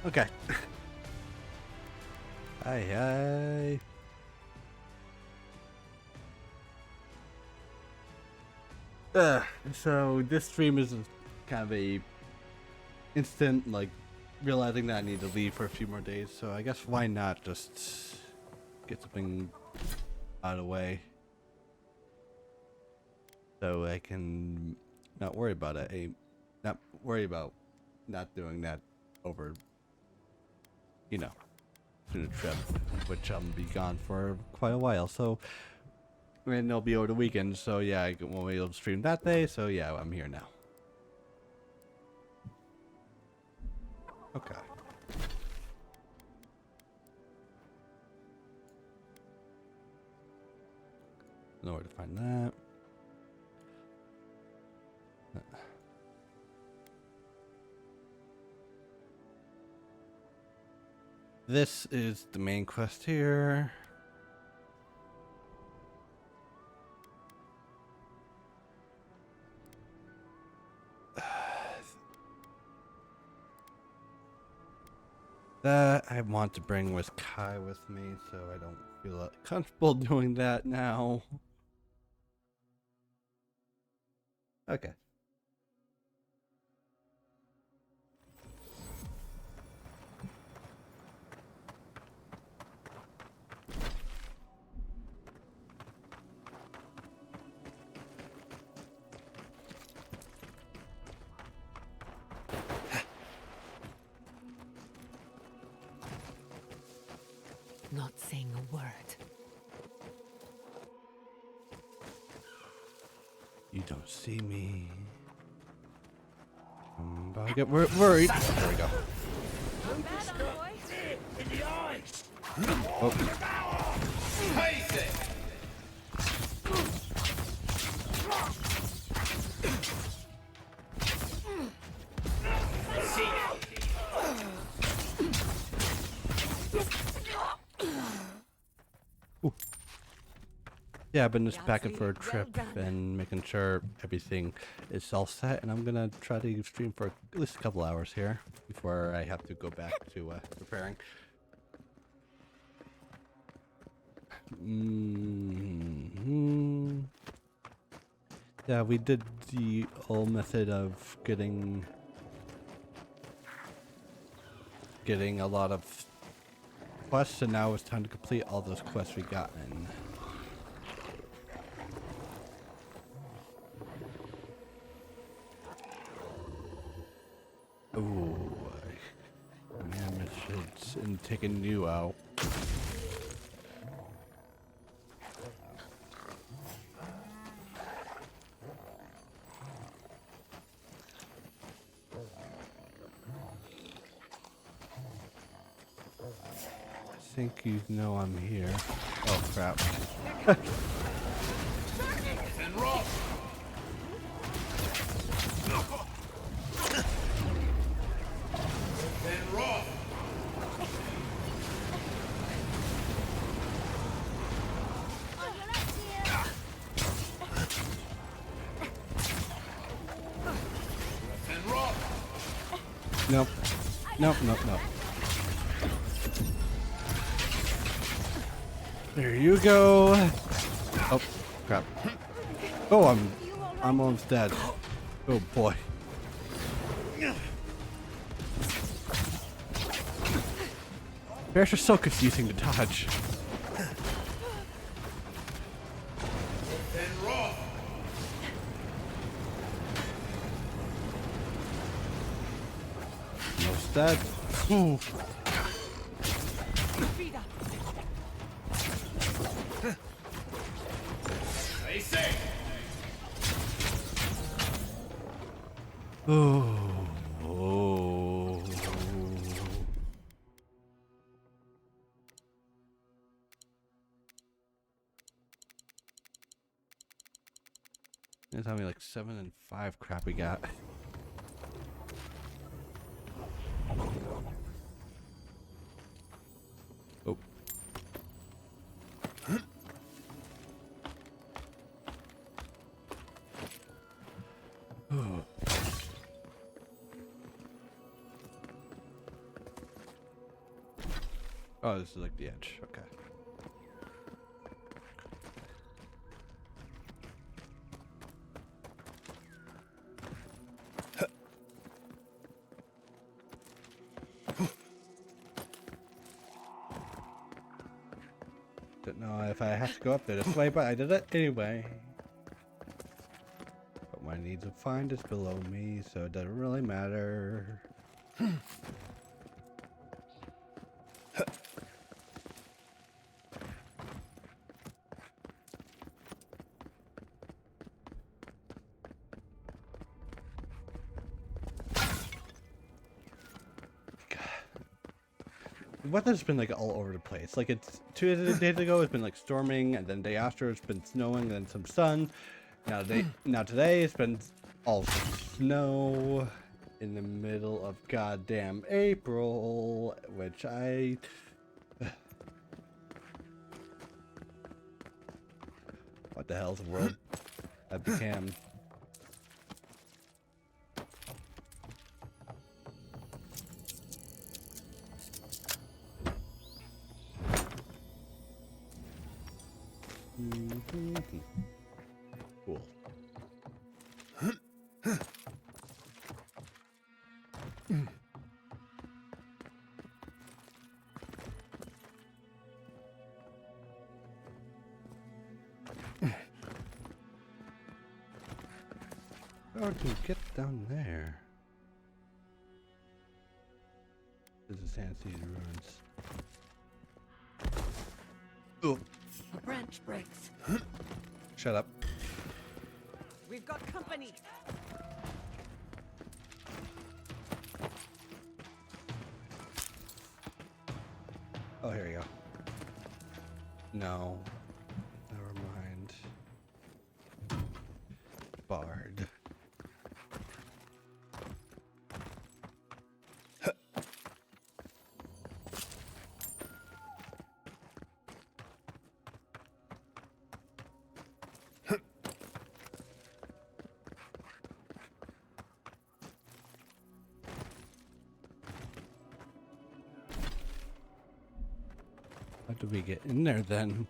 Okay. Hi, hi. So this stream is kind of a instant, like, realizing that I need to leave for a few more days. So I guess why not just get something out of the way so I can not worry about it. Not worry about not doing that over, you know, through the trip, which I'll be gone for quite a while. So, and they'll be over the weekend. So yeah, I won't be able to stream that day. So yeah, I'm here now. Okay. Know where to find that. This is the main quest here. That I want to bring with Kai with me, so I don't feel comfortable doing that now. Okay. Not saying a word. You don't see me. I get worried. There we go. In the eyes. Oh. Face it. Ooh. Yeah, I've been just packing for a trip and making sure everything is all set, and I'm gonna try to stream for at least a couple hours here before I have to go back to preparing. Yeah, we did the old method of getting a lot of quests, and now it's time to complete all those quests we got in. Ooh, man, it's in taking you out. I think you know I'm here. Oh crap. And rock. And rock. And rock. Nope. Nope, nope, nope. There you go. Oh, crap. Oh, I'm almost dead. Oh boy. Bears are so confusing to dodge. And rock. Almost dead. Ooh. Face it. Oh. Oh. It's how many like 7 and 5 crap we got. Oh. Oh, this is like the edge. Okay. Don't know if I have to go up there this way, but I did it anyway. But my needs of find is below me, so it doesn't really matter. Weather's been like all over the place. Like it's 2 days ago it's been like storming, and then the day after it's been snowing, and then some sun. Now today it's been all snow in the middle of goddamn April, which I what the hell's the world that became. Cool. How do you get down there? This is Sandy's ruins. Oh, A branch breaks. shut up. We've got company. Oh, here you go. No. Never mind. Bard. How do we get in there then?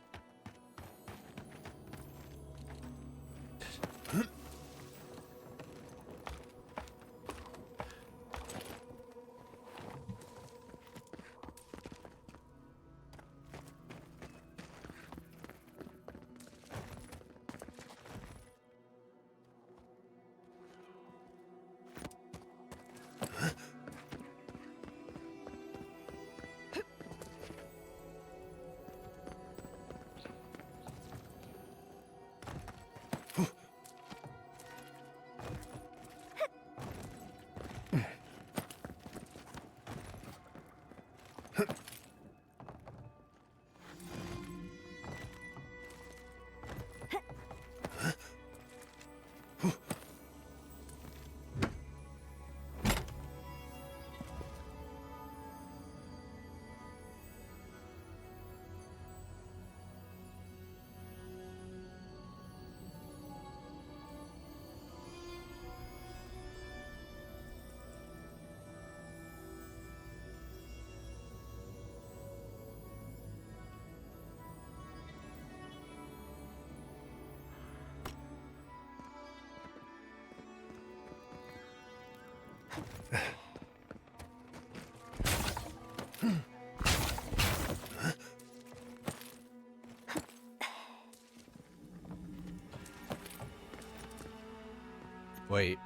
Wait.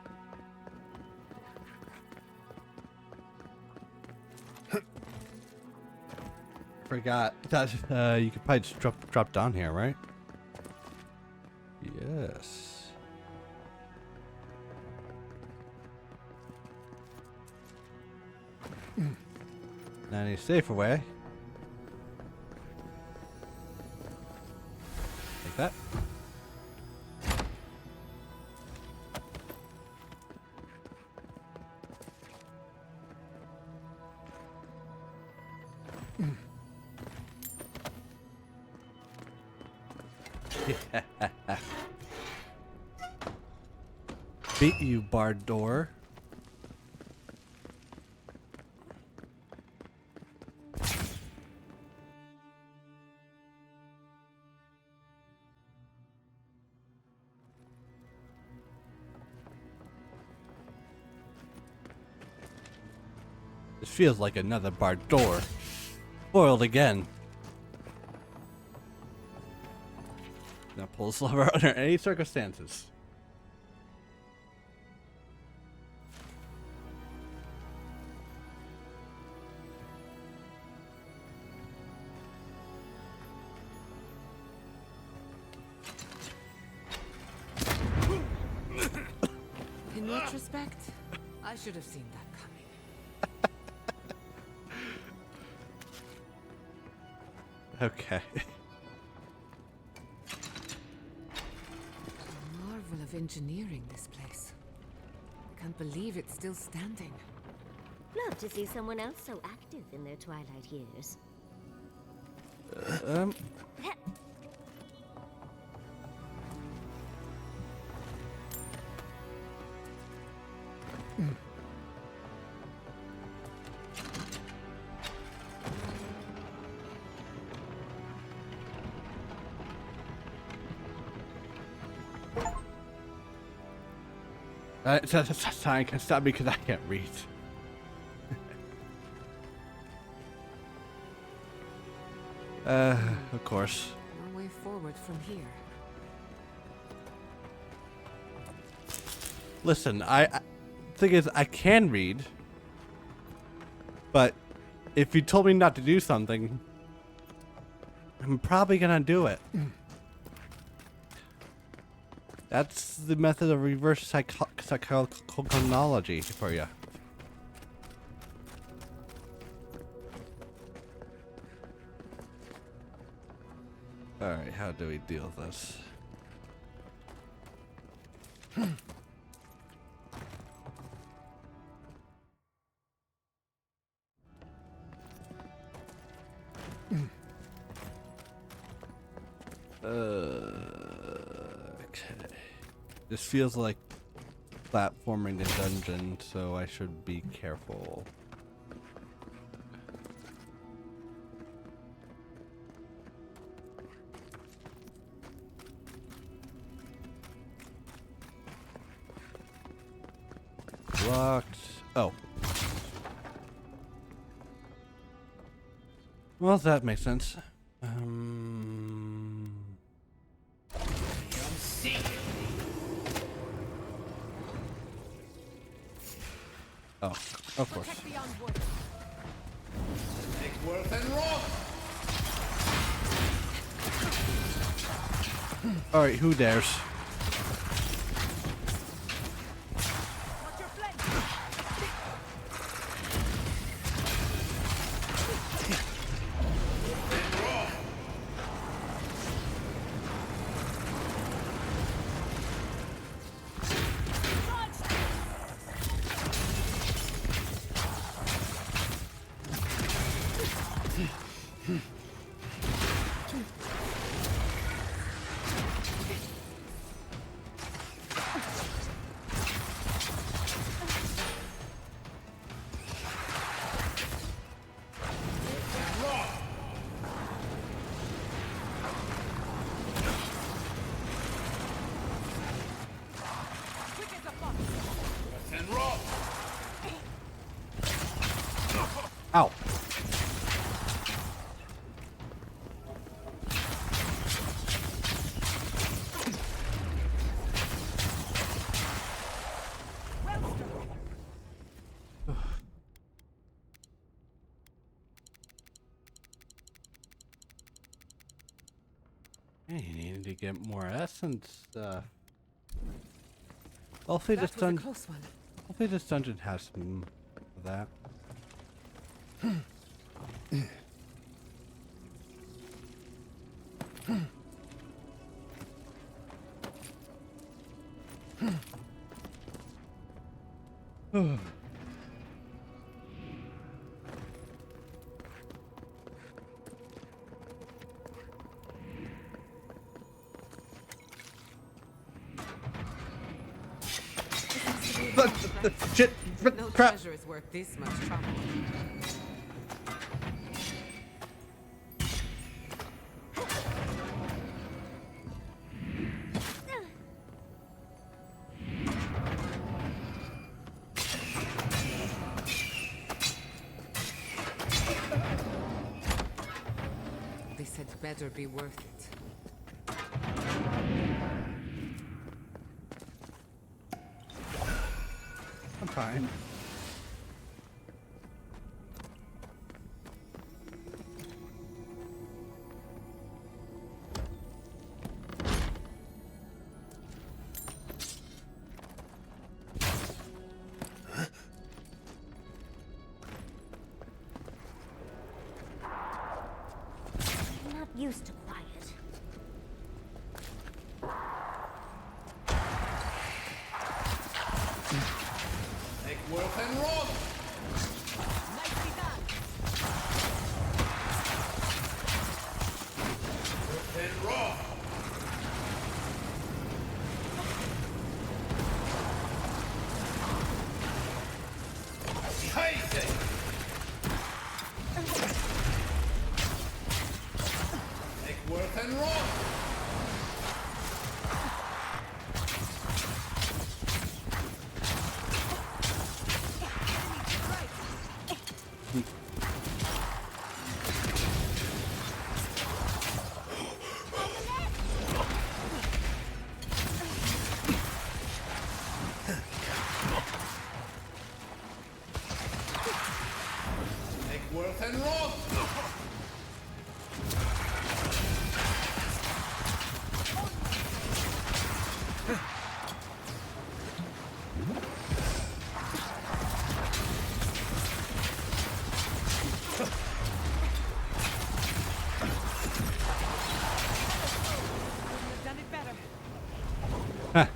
Forgot that you could probably just drop down here, right? Yes. Not any safer way. Like that. Beat you, barred door. This feels like another barred door. Spoiled again. Now pull this lever under any circumstances. In retrospect, I should have seen that coming. Okay. A marvel of engineering, this place. I can't believe it's still standing. Love to see someone else so active in their twilight years. Sign can stop me because I can't read. Of course. No way forward from here. Listen, thing is, I can read, but if you told me not to do something, I'm probably gonna do it. That's the method of reverse psychology for you. Alright, how do we deal with this? Okay. This feels like platforming a dungeon, so I should be careful. Locked. Oh. Well, that makes sense. Oh, of course. Take worth and rock. Alright, who dares? And rock. Ow. Hey, you need to get more essence. Hopefully this That was a close one. hopefully this dungeon has some of that. Shit! No Crap! treasure is worth this much trouble. This had better be worth it. I'm fine. I'm not used to quiet. Take worth and rot! Nicely done! Worth and rot! Behind it! Take worth and rot! Take worth and rot! Couldn't have done it better. Ah.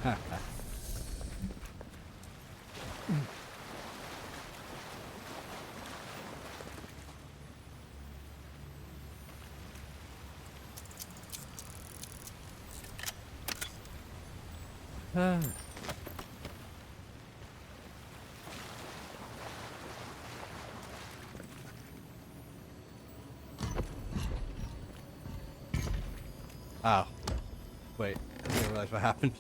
Oh. Wait, I didn't realize what happened.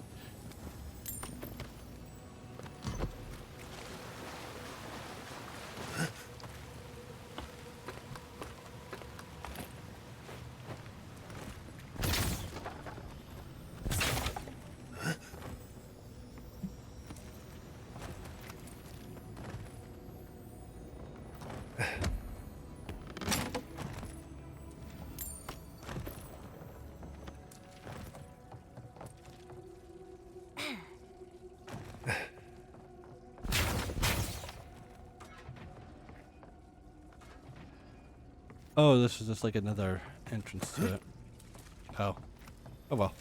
Oh, this is just like another entrance to it. Oh. Oh well.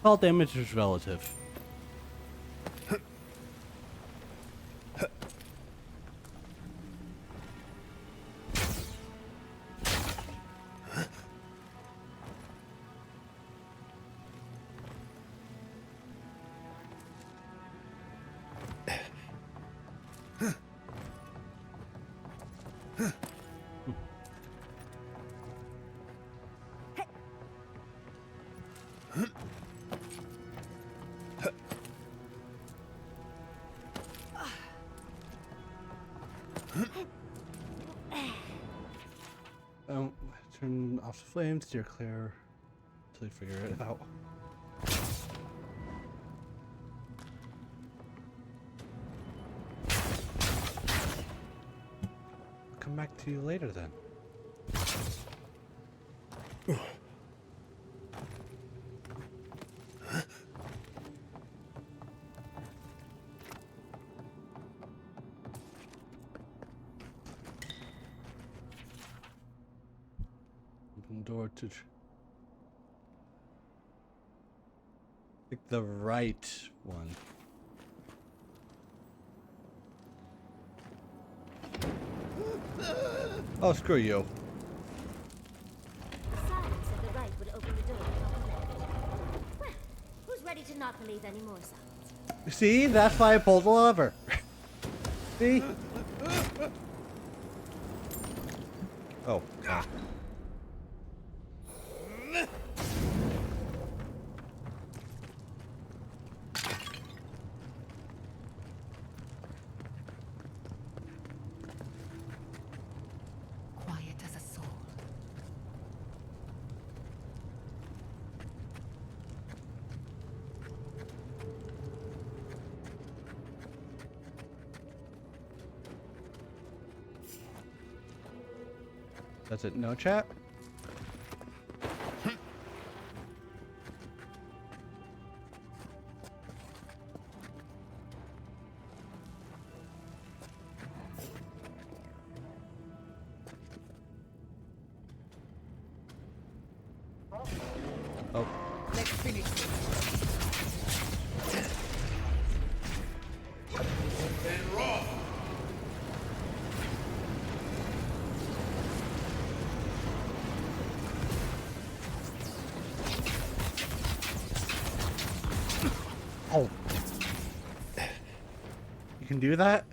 All damage is relative. Turn off the flames, steer clear until you figure it out. Come back to you later then. Open door to Pick the right one. Oh, screw you. The sign said the right would open the door to the left. Well, who's ready to not believe any more signs? See? That's why I pulled the lever. See? Oh, God. Quiet as a soul. That's it. No chat? Oh. Let's finish this. Then Roth. Oh. You can do that?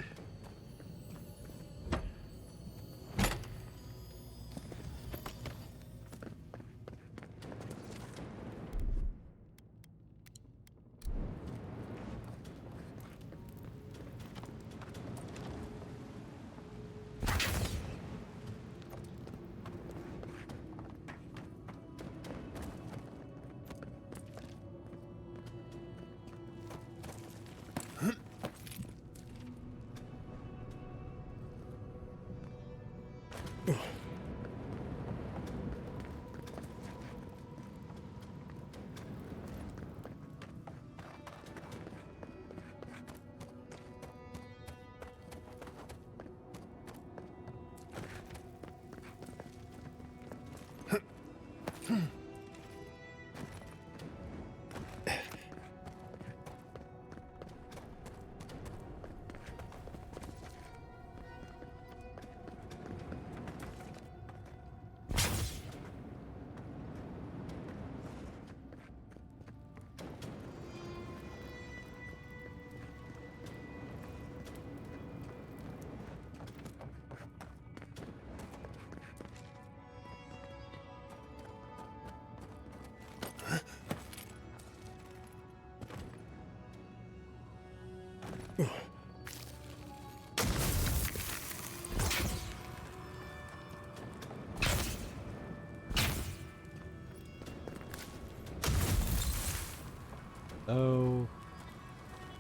Oh.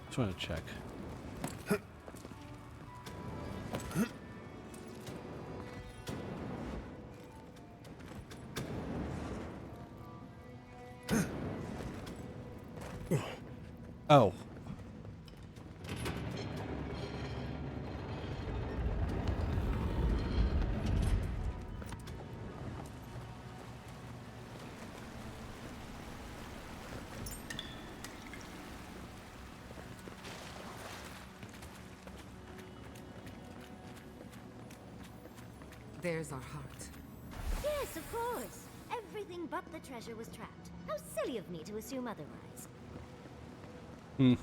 Just want to check. Oh. There's our heart. Yes, of course. Everything but the treasure was trapped. How silly of me to assume otherwise. Hmm.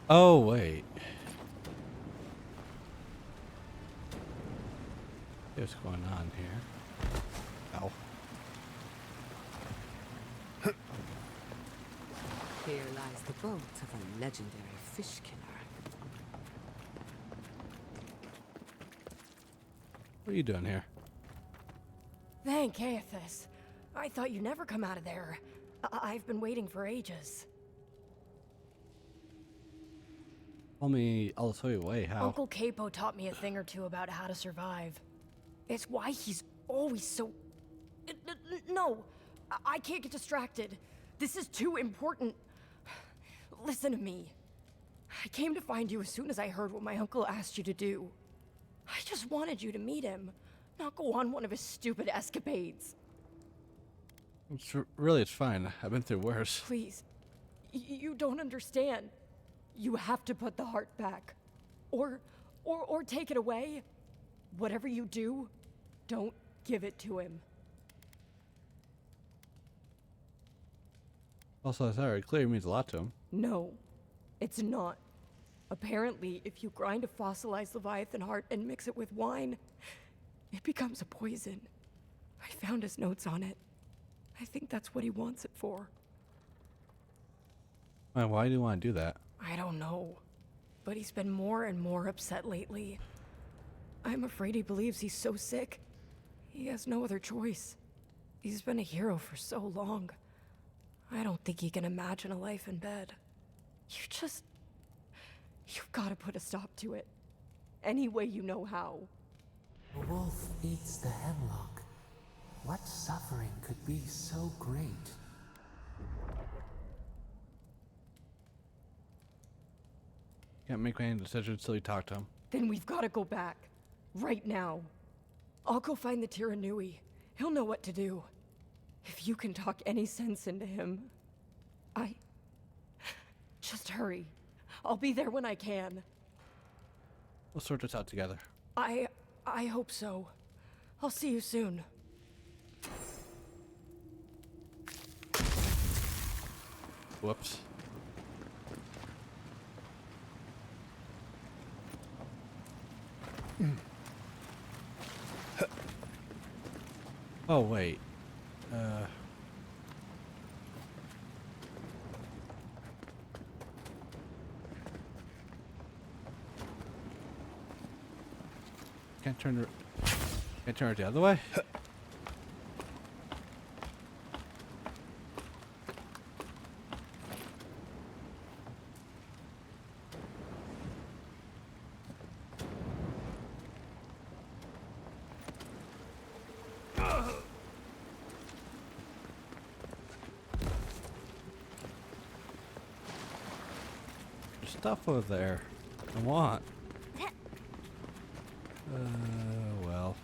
Oh, wait. What's going on here? Ow. Here lies the boat of a legendary fish killer. What are you doing here? Thank Aethys. I thought you'd never come out of there. I've been waiting for ages. Tell me, I'll tell you a way. How? Uncle Capo taught me a thing or two about how to survive. It's why he's always so... No, I can't get distracted. This is too important. Listen to me. I came to find you as soon as I heard what my uncle asked you to do. I just wanted you to meet him, not go on one of his stupid escapades. It's fine. I've been through worse. Please, you don't understand. You have to put the heart back. Or take it away. Whatever you do, don't give it to him. Also, sorry, it clearly means a lot to him. No, it's not. Apparently, if you grind a fossilized Leviathan heart and mix it with wine, it becomes a poison. I found his notes on it. I think that's what he wants it for. Why do you want to do that? I don't know, but he's been more and more upset lately. I'm afraid he believes he's so sick. He has no other choice. He's been a hero for so long. I don't think he can imagine a life in bed. You've got to put a stop to it. Any way you know how. A wolf eats the hemlock. What suffering could be so great? Can't make any decisions until you talk to him. Then we've got to go back. Right now. I'll go find the Tiranui. He'll know what to do. If you can talk any sense into him, Just hurry. I'll be there when I can. We'll sort this out together. I hope so. I'll see you soon. Whoops. Oh, wait. Can't turn it the other way? There's stuff over there. I want. Well.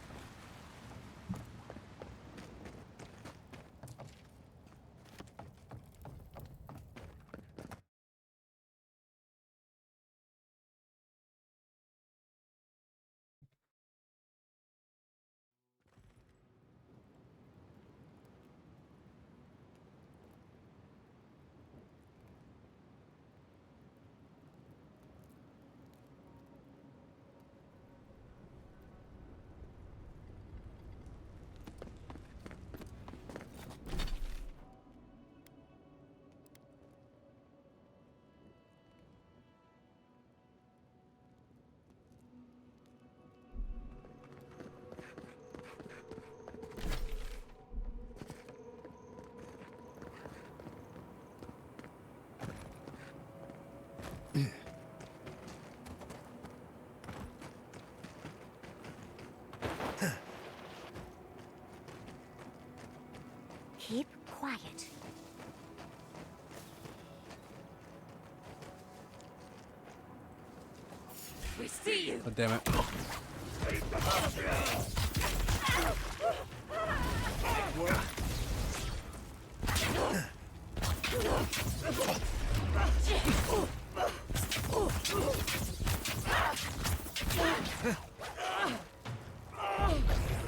Keep quiet. We see you! Oh, damn it.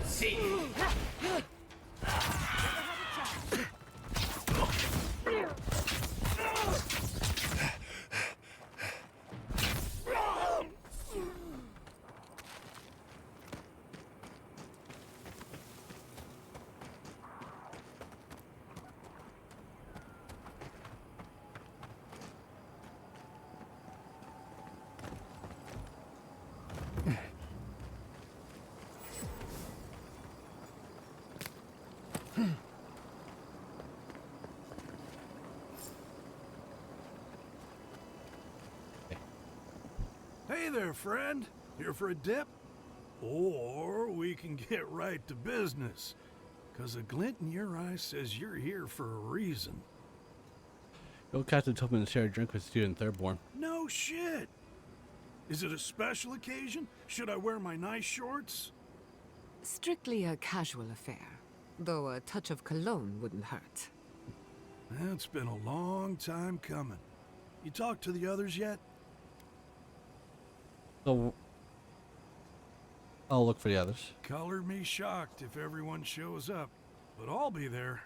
See. Hey there, friend. Here for a dip? Or we can get right to business. 'Cause a glint in your eye says you're here for a reason. Your captain told me to share a drink with you and Thirdborn. No shit! Is it a special occasion? Should I wear my nice shorts? Strictly a casual affair, though a touch of cologne wouldn't hurt. It's been a long time coming. You talked to the others yet? So I'll look for the others. Color me shocked if everyone shows up, but I'll be there.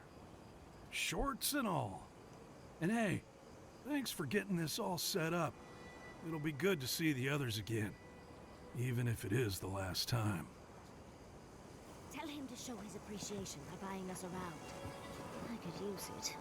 Shorts and all. And hey, thanks for getting this all set up. It'll be good to see the others again, even if it is the last time. Tell him to show his appreciation by buying us around. I could use it.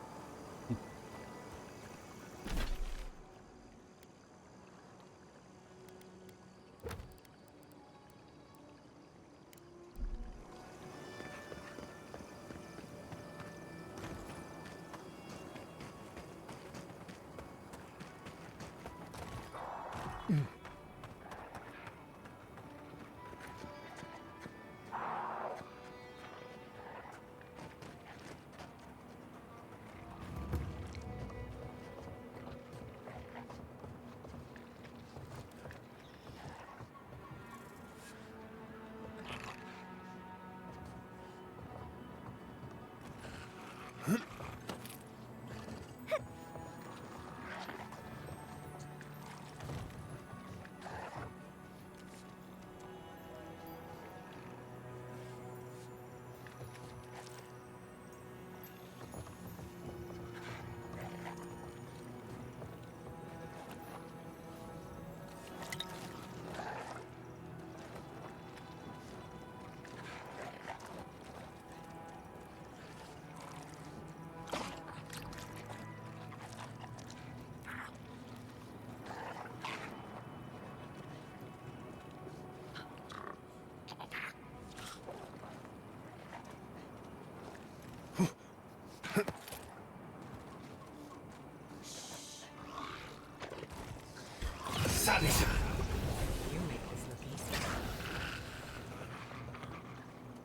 You make this look easy.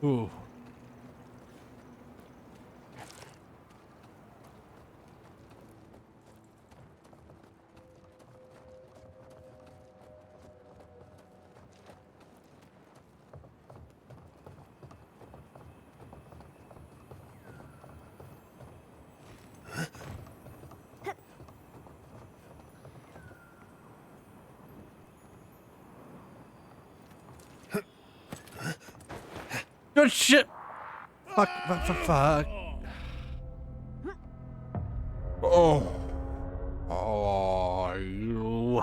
Ooh. Good shit. Fuck. Oh. Oh, you.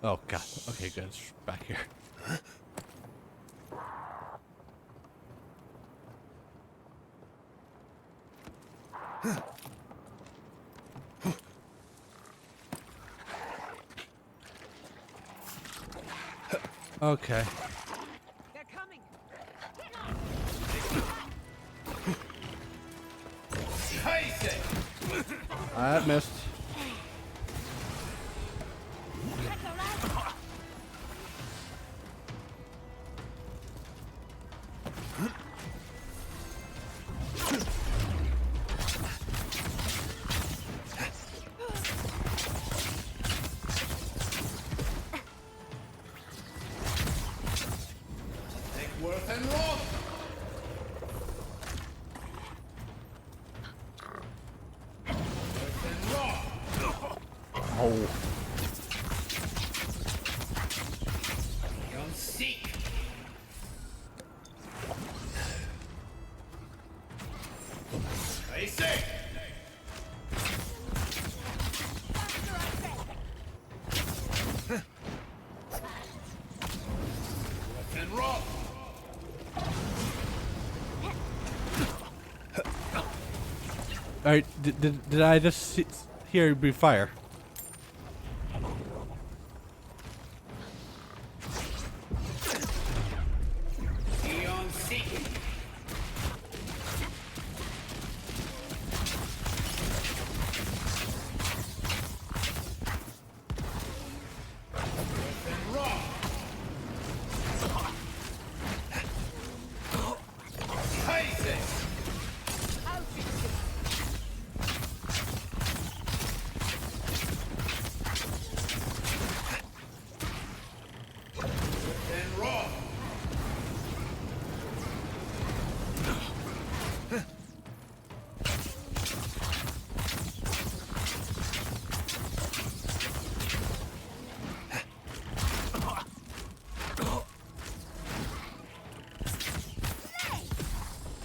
Oh god. Okay, good. It's back here. Okay. They're coming. Scheiße! I missed. Take worth and rot! Worth and rot! Oh. Don't seek! Scheiße! Worth and rot! Alright, did I just hear you breathe fire?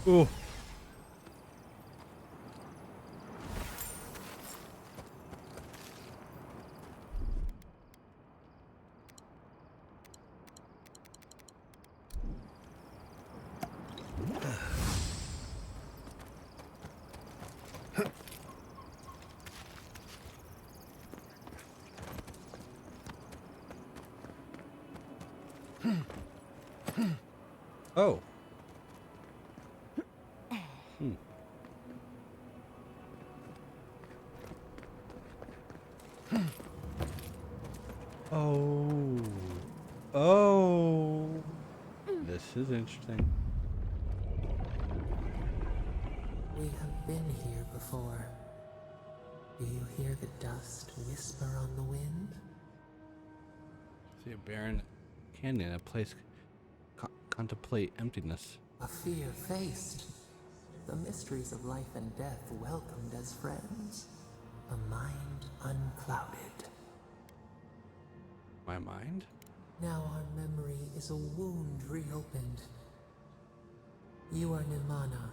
Ooh. Oh. Hmm. Oh. Oh. This is interesting. We have been here before. Do you hear the dust whisper on the wind? See a barren canyon, a place contemplate emptiness. A fear faced. The mysteries of life and death welcomed as friends. A mind unclouded. My mind? Now our memory is a wound reopened. You are Nimana,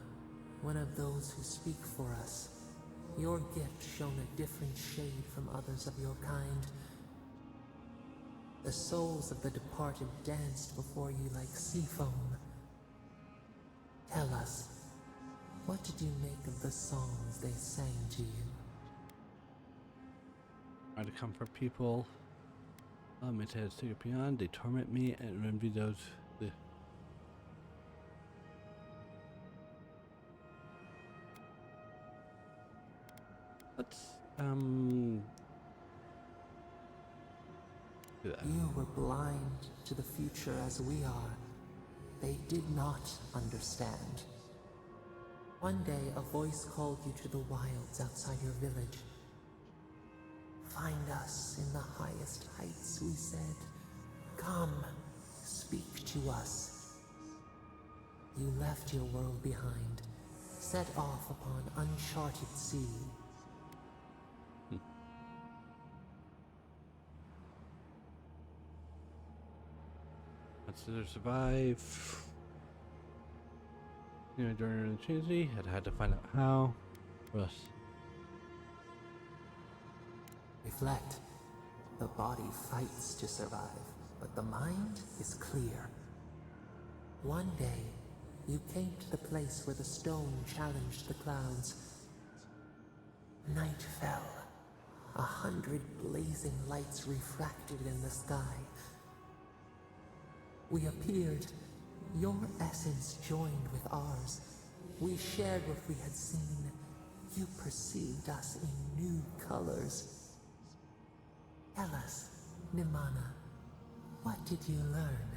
one of those who speak for us. Your gift shone a different shade from others of your kind. The souls of the departed danced before you like sea foam. Tell us, what did you make of the songs they sang to you? Try to comfort people. My head take it beyond. They torment me and envy those. Let's do that. You were blind to the future as we are. They did not understand. One day, a voice called you to the wilds outside your village. Find us in the highest heights, we said. Come, speak to us. You left your world behind, set off upon uncharted sea. Let's survive. You know, during the Tuesday, I had to find out how. Russ. Reflect. The body fights to survive, but the mind is clear. One day, you came to the place where the stone challenged the clouds. Night fell. 100 blazing lights refracted in the sky. We appeared. Your essence joined with ours. We shared what we had seen. You perceived us in new colors. Tell us, Nimana, what did you learn?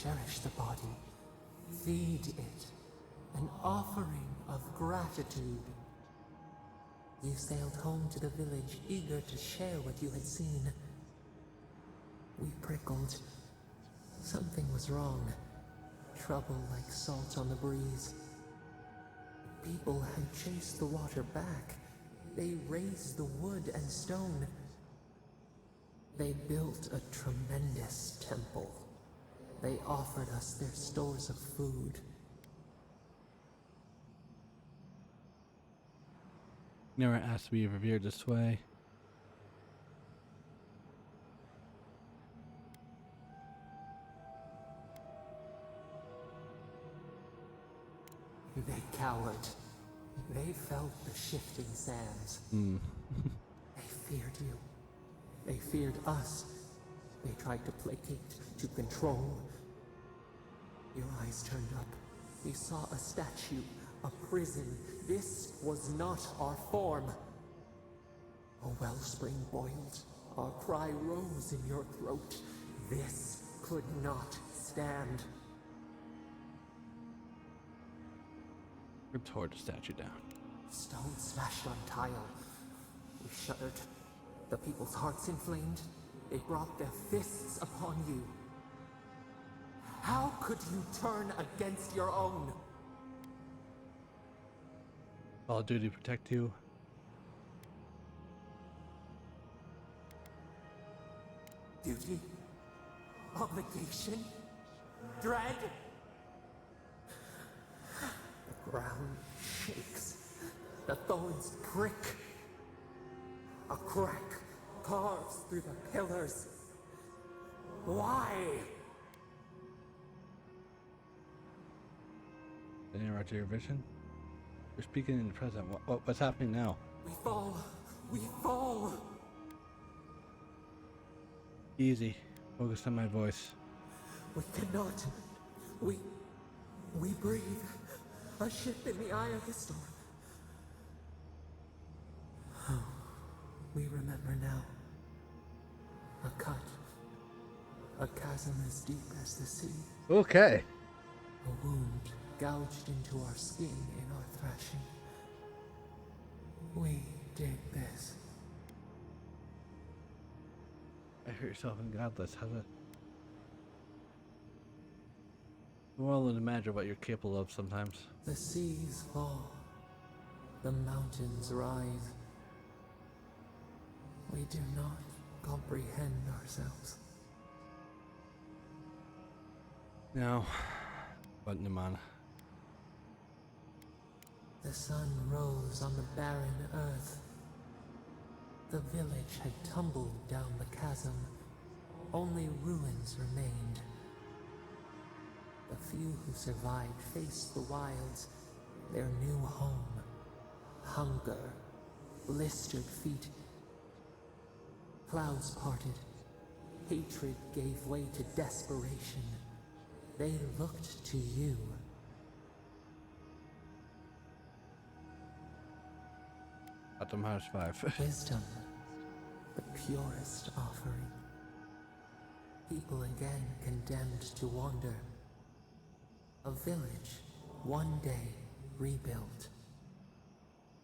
Cherish the body. Feed it. An offering of gratitude. You sailed home to the village, eager to share what you had seen. We prickled. Something was wrong. Trouble like salt on the breeze. People had chased the water back. They raised the wood and stone. They built a tremendous temple. They offered us their stores of food. Never asked to be revered this way. They cowered. They felt the shifting sands. They feared you. They feared us. They tried to placate, to control. Your eyes turned up. You saw a statue, a prison. This was not our form. A wellspring boiled. Our cry rose in your throat. This could not stand. We tore the statue down. Stone smashed on tile. We shuddered. The people's hearts inflamed. They brought their fists upon you. How could you turn against your own? Call of Duty protect you. Duty? Obligation? Dread? The ground shakes. The thorns prick. A crack carves through the pillars. Why? Did I interrupt your vision? You're speaking in the present. What's happening now? We fall. We fall. Easy. Focus on my voice. We cannot. We breathe. A ship in the eye of the storm. Oh, we remember now. A cut. A chasm as deep as the sea. Okay. A wound gouged into our skin in our thrashing. We did this. I hurt yourself and godless. How's it? Well, and imagine what you're capable of sometimes. The seas fall. The mountains rise. We do not comprehend ourselves. No. But Nimana. The sun rose on the barren earth. The village had tumbled down the chasm. Only ruins remained. The few who survived faced the wilds, their new home. Hunger, blistered feet. Clouds parted. Hatred gave way to desperation. They looked to you. Atom House 5. Wisdom, the purest offering. People again condemned to wander. A village, one day rebuilt.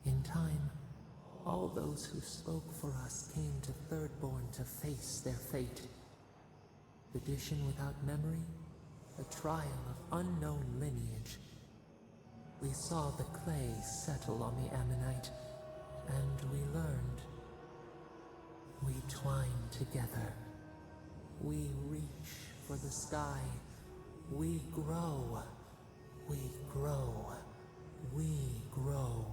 In time, all those who spoke for us came to Thirdborn to face their fate. Tradition without memory, a trial of unknown lineage. We saw the clay settle on the Ammonite, and we learned. We twine together. We reach for the sky. We grow. We grow. We grow.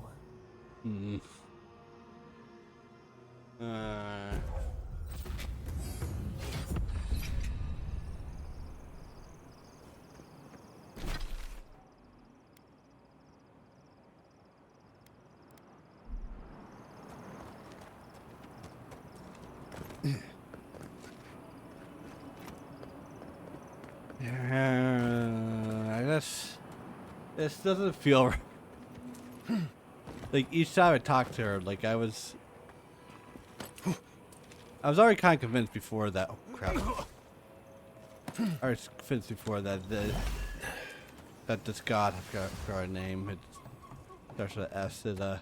I guess this doesn't feel like each time I talked to her, like I was already kind of convinced before that. Oh crap! I was convinced before that that this god, I forgot her name, it starts with an S, is the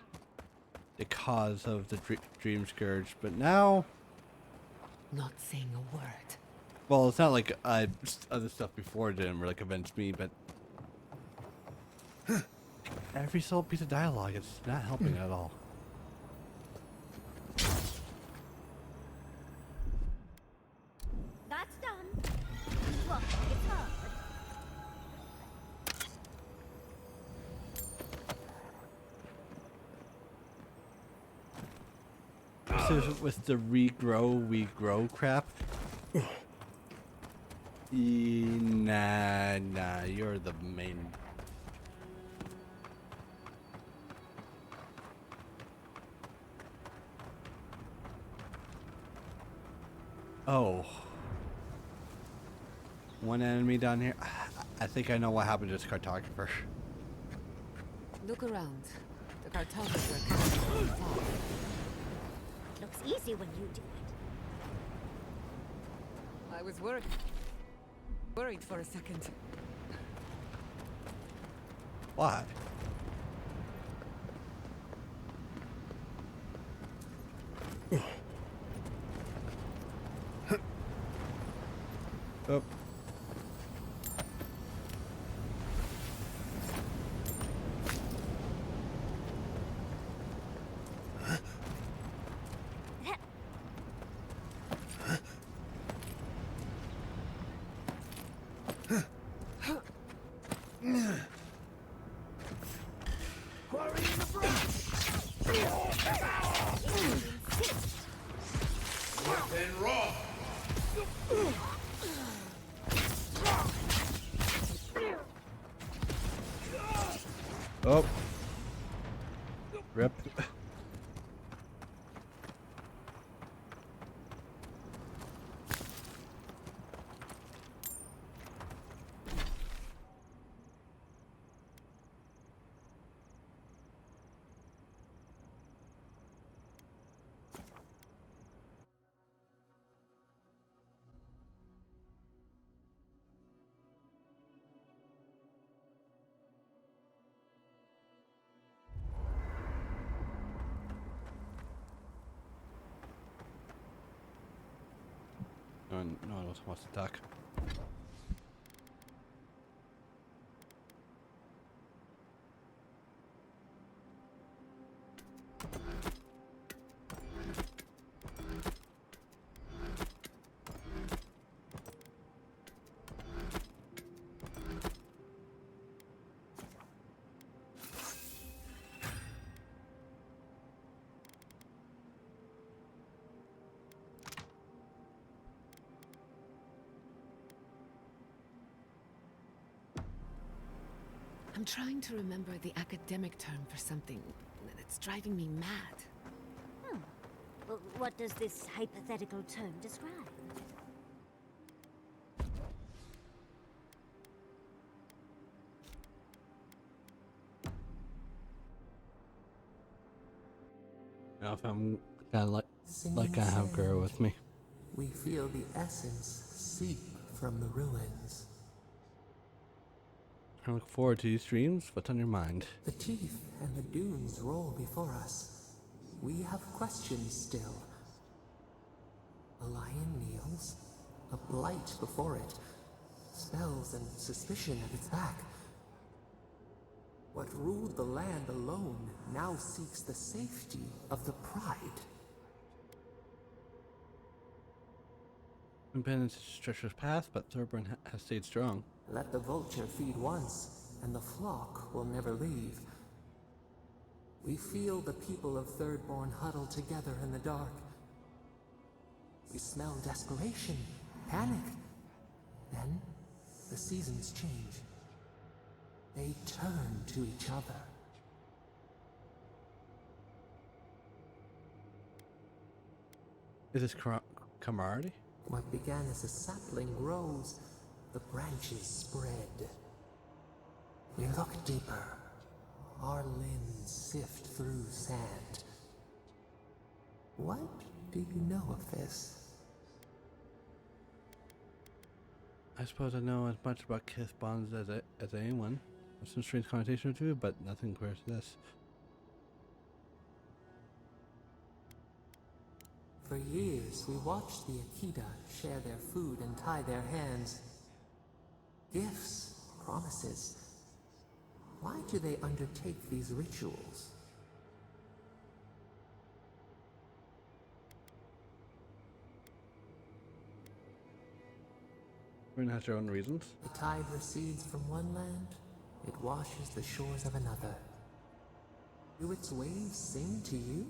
cause of the dream scourge, but now. Not saying a word. Well, it's not like other stuff before didn't really convince me, but every single piece of dialogue is not helping at all. That's done. Look, it's hard. So with the regrow, we grow crap. Nah, you're the main. Oh. One enemy down here. I think I know what happened to this cartographer. Look around. The cartographer can't see far. Looks easy when you do it. I was worried for a second. Why? Oh. Swift and wrath. Oh. Rip. No one else wants to talk. I'm trying to remember the academic term for something that's driving me mad. Well, what does this hypothetical term describe? Now if I'm kind of like Singing I have girl sand, with me. we feel the essence seep from the ruins. I look forward to these streams. What's on your mind? The teeth and the dunes roll before us. We have questions still. A lion kneels, a blight before it, spells and suspicion at its back. What ruled the land alone now seeks the safety of the pride. We've been in such a treacherous path, but Thorburn has stayed strong. Let the vulture feed once, and the flock will never leave. We feel the people of Thirdborn huddle together in the dark. We smell desperation, panic. Then, the seasons change. They turn to each other. Is this camaraderie? What began as a sapling grows, the branches spread. We look deeper. Our limbs sift through sand. What do you know of this? I suppose I know as much about kiss bonds as anyone. There's some strange connotation or two, but nothing compares to this. For years, we watched the Akita share their food and tie their hands. Gifts, promises. Why do they undertake these rituals? Everyone has their own reasons. The tide recedes from one land, it washes the shores of another. Do its waves sing to you?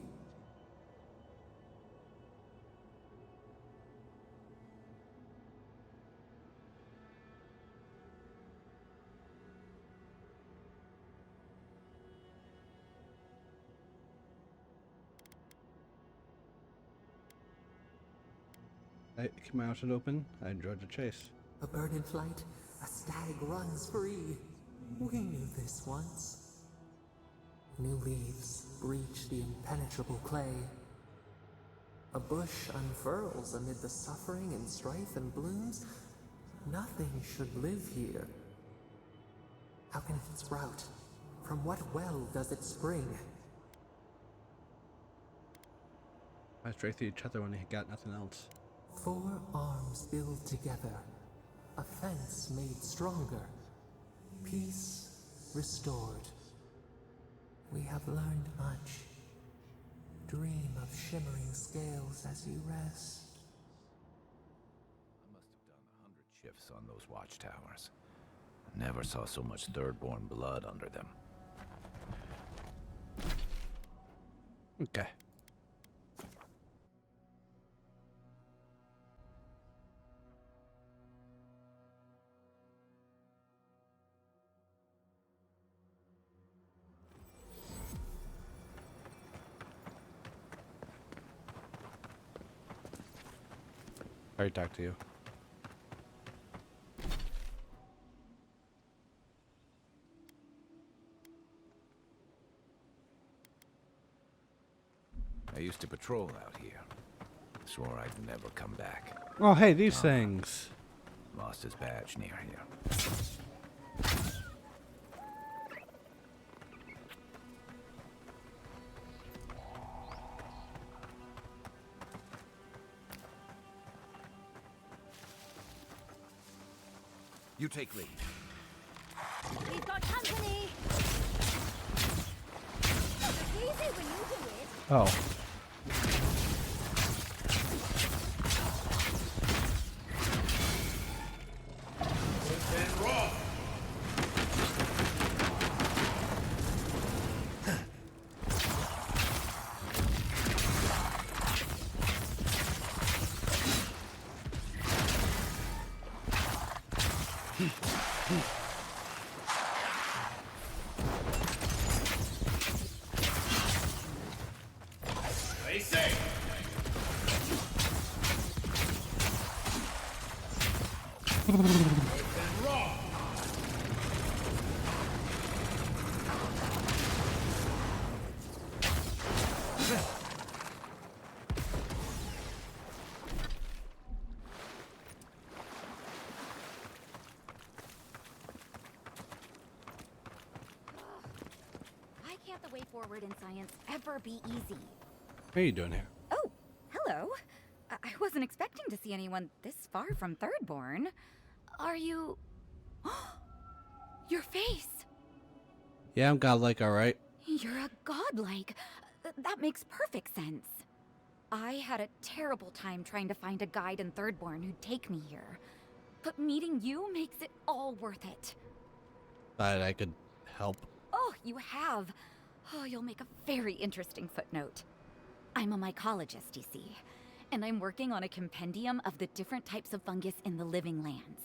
I keep my option open. I enjoyed the chase. A bird in flight, a stag runs free. We knew this once. New leaves breach the impenetrable clay. A bush unfurls amid the suffering and strife and blooms. Nothing should live here. How can it sprout? From what well does it spring? I strike through each other when they got nothing else. 4 arms build together, a fence made stronger, peace restored. We have learned much. Dream of shimmering scales as you rest. I must have done 100 shifts on those watchtowers. Never saw so much Thirdborn blood under them. Okay. I already talked to you. I used to patrol out here. Swore I'd never come back. Oh, hey, these things. Lost his badge near here. You take lead. We've got company! It's easy when you do it. Oh. And raw. Stay safe. And raw. Why can't the way forward in science ever be easy? What are you doing here? Oh, hello. I wasn't expecting to see anyone this far from Thirdborn. Are you... Your face! Yeah, I'm godlike, alright. You're a godlike. That makes perfect sense. I had a terrible time trying to find a guide in Thirdborn who'd take me here. But meeting you makes it all worth it. Thought I could help. Oh, you have. Oh, you'll make a very interesting footnote. I'm a mycologist, you see, and I'm working on a compendium of the different types of fungus in the living lands.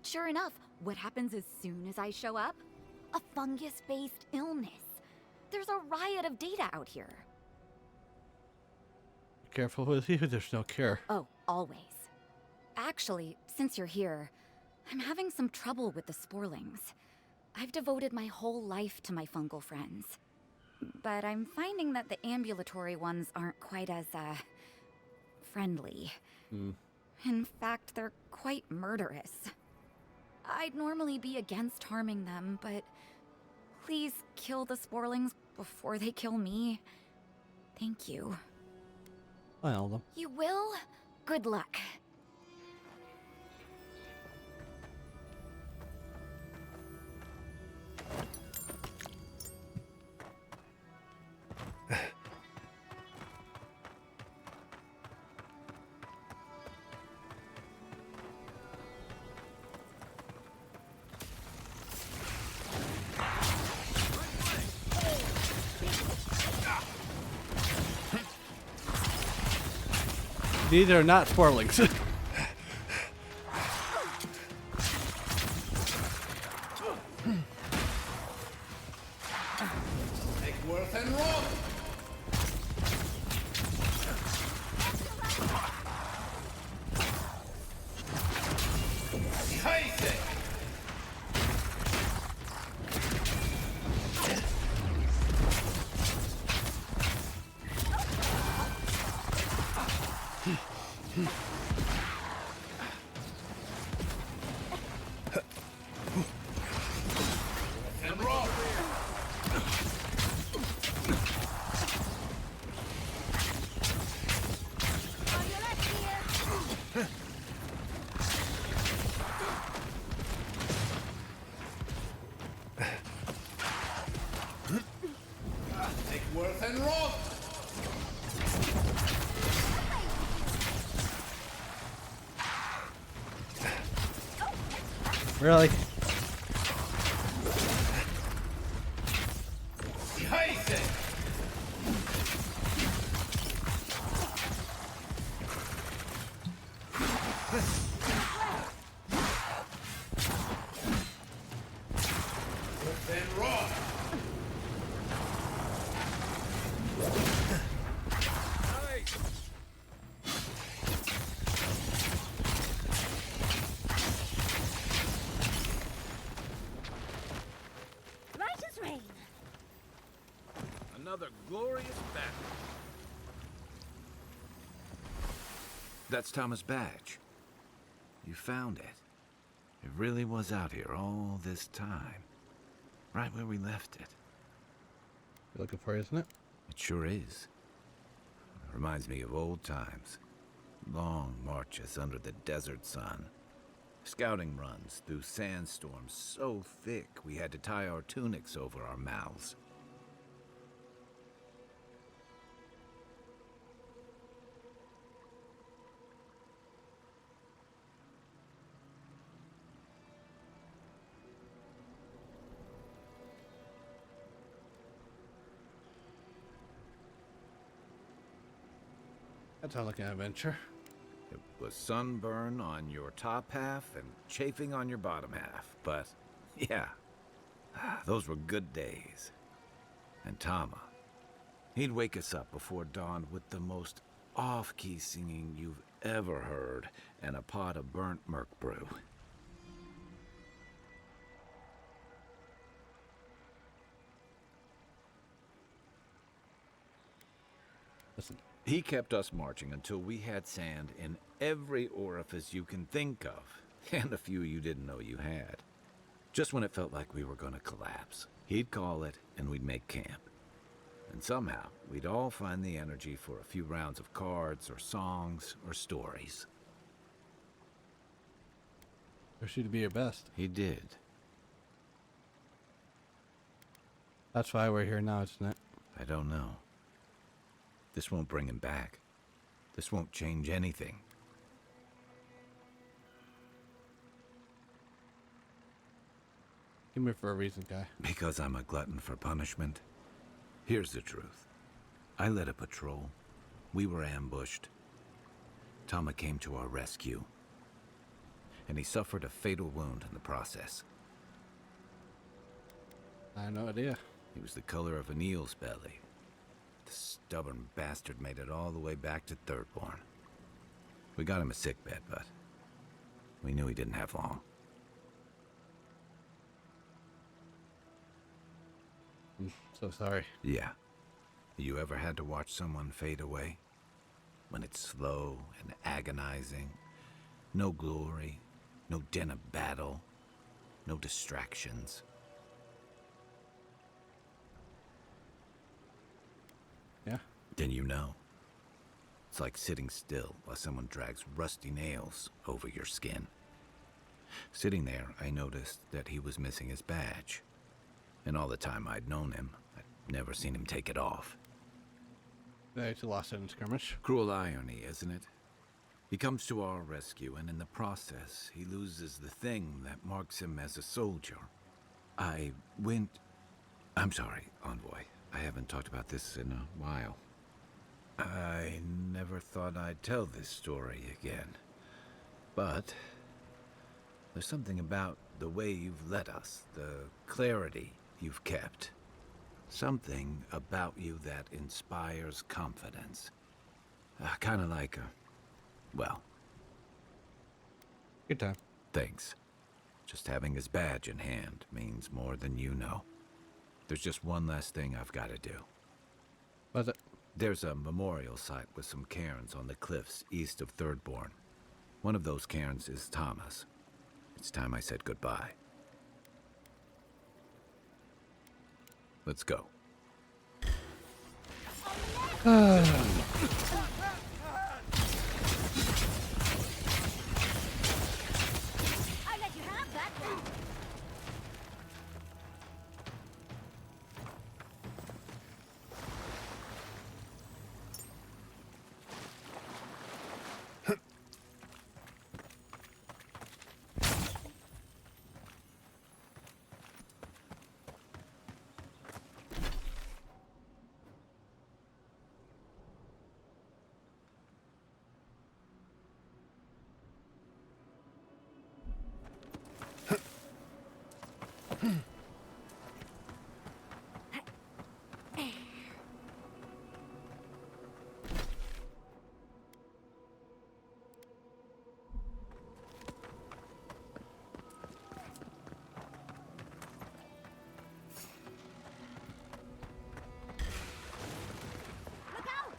Sure enough, what happens as soon as I show up? A fungus-based illness. There's a riot of data out here. Careful with you, there's no cure. Oh, always. Actually, since you're here, I'm having some trouble with the sporlings. I've devoted my whole life to my fungal friends. But I'm finding that the ambulatory ones aren't quite as, friendly. In fact, they're quite murderous. I'd normally be against harming them, but please kill the sporlings before they kill me. Thank you. Well, You will? Good luck. these are not sporlings. Take worth and raw. Heiße. And raw. Really? Kaizen! Then rock! Right as rain. Another glorious battle. That's Thomas' badge. You found it. It really was out here all this time. Right where we left it. You're looking for it, isn't it? It sure is. Reminds me of old times. Long marches under the desert sun. Scouting runs through sandstorms so thick we had to tie our tunics over our mouths. That sounds like an adventure. It was sunburn on your top half and chafing on your bottom half. But, yeah, those were good days. And Tama, he'd wake us up before dawn with the most off-key singing you've ever heard and a pot of burnt merc brew. Listen, He kept us marching until we had sand in every orifice you can think of, and a few you didn't know you had. Just when it felt like we were going to collapse, he'd call it and we'd make camp. And somehow, we'd all find the energy for a few rounds of cards or songs or stories. push you to be your best. He did. That's why we're here now, isn't it? I don't know. This won't bring him back. This won't change anything. Give me for a reason, guy. Because I'm a glutton for punishment. Here's the truth. I led a patrol. We were ambushed. Tama came to our rescue. And he suffered a fatal wound in the process. I had no idea. He was the color of an eel's belly. The stubborn bastard made it all the way back to Thirdborn. We got him a sickbed, but we knew he didn't have long. I'm so sorry. Yeah. You ever had to watch someone fade away? When it's slow and agonizing? No glory, no din of battle, no distractions. Yeah. Then you know. It's like sitting still while someone drags rusty nails over your skin. Sitting there, I noticed that he was missing his badge. And all the time I'd known him, I'd never seen him take it off. They lost it in skirmish. Cruel irony, isn't it? He comes to our rescue, and in the process, he loses the thing that marks him as a soldier. I'm sorry, Envoy. I haven't talked about this in a while. I never thought I'd tell this story again. But there's something about the way you've led us, the clarity you've kept. Something about you that inspires confidence. Kind of like well, Good time. thanks. Just having his badge in hand means more than you know. There's just one last thing I've got to do. Was it? There's a memorial site with some cairns on the cliffs east of Thirdborn. One of those cairns is Tama's. It's time I said goodbye. Let's go. I let you have that one. Look out!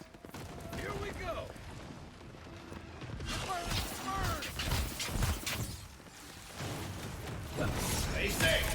Here we go. Stay safe.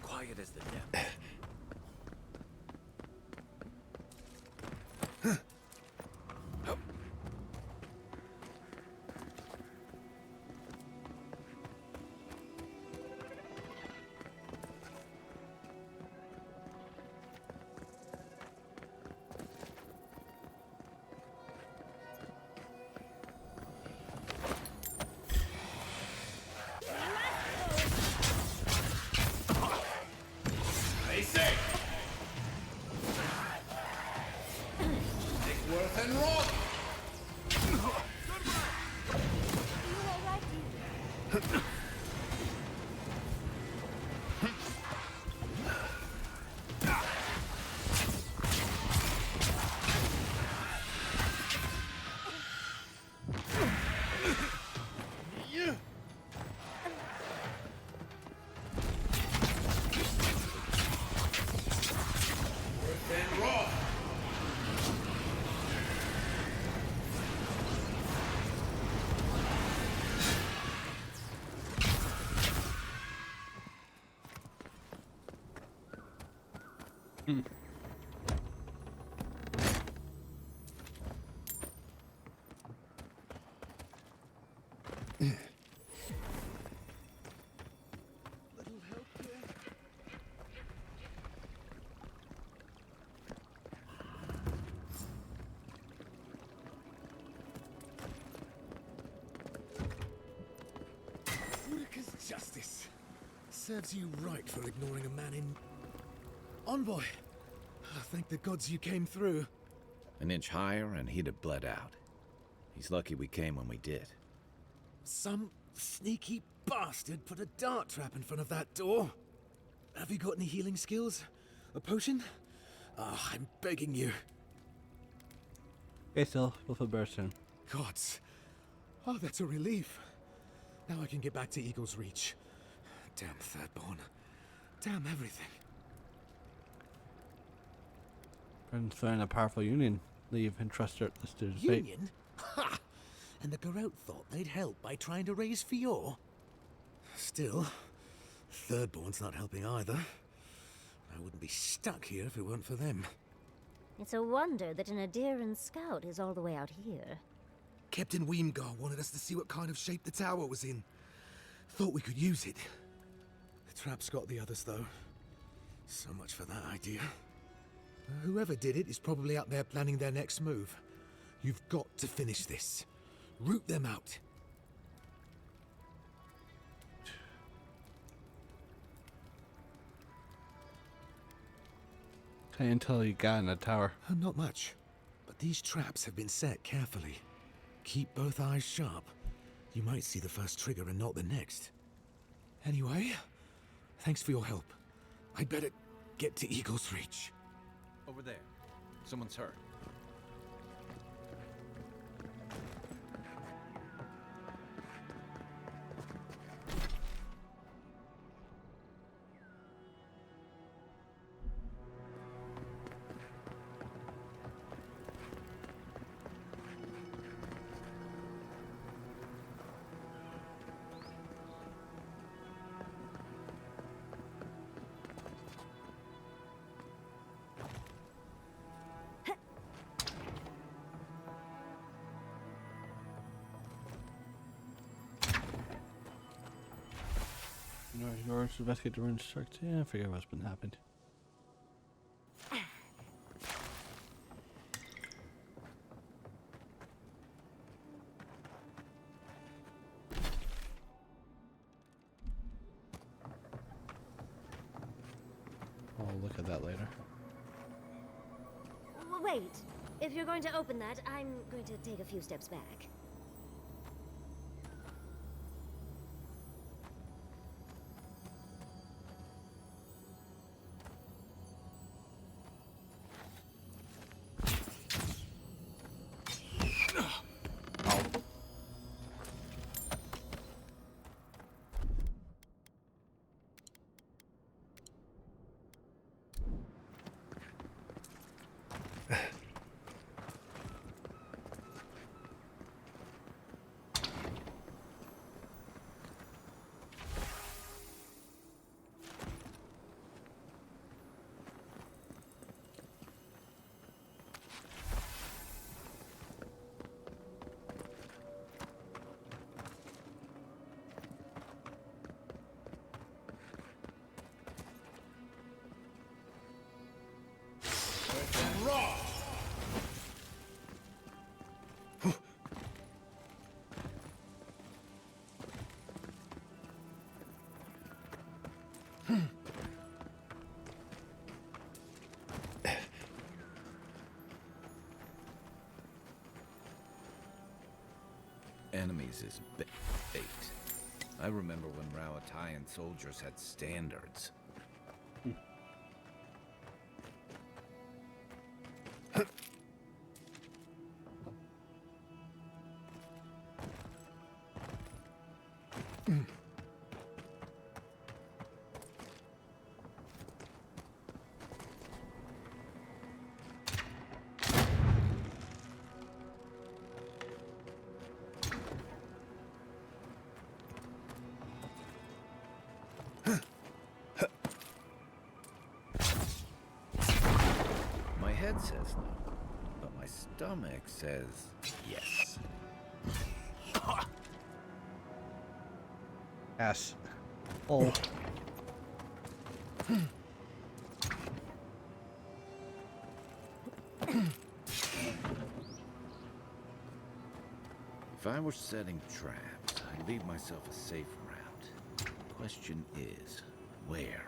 Quiet as the devil. Stay safe. Dickworth and Rock. You all right, dude? And Rock. Utica's justice. Serves you right for ignoring a man in... Envoy. Thank the gods you came through. An inch higher and he'd have bled out. He's lucky we came when we did. Some sneaky bastard put a dart trap in front of that door. Have you got any healing skills? A potion? Ah, I'm begging you. Okay, still, we'll feel better soon. Gods. Oh, that's a relief. Now I can get back to Eagle's Reach. Damn Thirdborn. Damn everything. Friends find a powerful union. Leave and trust us to his fate. Union? Ha! And the Garrote thought they'd help by trying to raise Fior? Still, Thirdborn's not helping either. I wouldn't be stuck here if it weren't for them. It's a wonder that an Adiran scout is all the way out here. Captain Weemgar wanted us to see what kind of shape the tower was in. Thought we could use it. The trap's got the others, though. So much for that idea. Whoever did it is probably out there planning their next move. You've got to finish this. Root them out. Can't tell you got in the tower. Not much. But these traps have been set carefully. Keep both eyes sharp. You might see the first trigger and not the next. Anyway, thanks for your help. I'd better get to Eagle's Reach. Over there. Someone's hurt. Yours to investigate the ruined structure. Yeah, I forget what's been happened. I'll look at that later. Wait. If you're going to open that, I'm going to take a few steps back. And raw. Enemies is bait. I remember when Rawatayan soldiers had standards. My head says no, but my stomach says yes. Ass. Oh. If I were setting traps, I'd leave myself a safe route. Question is, where?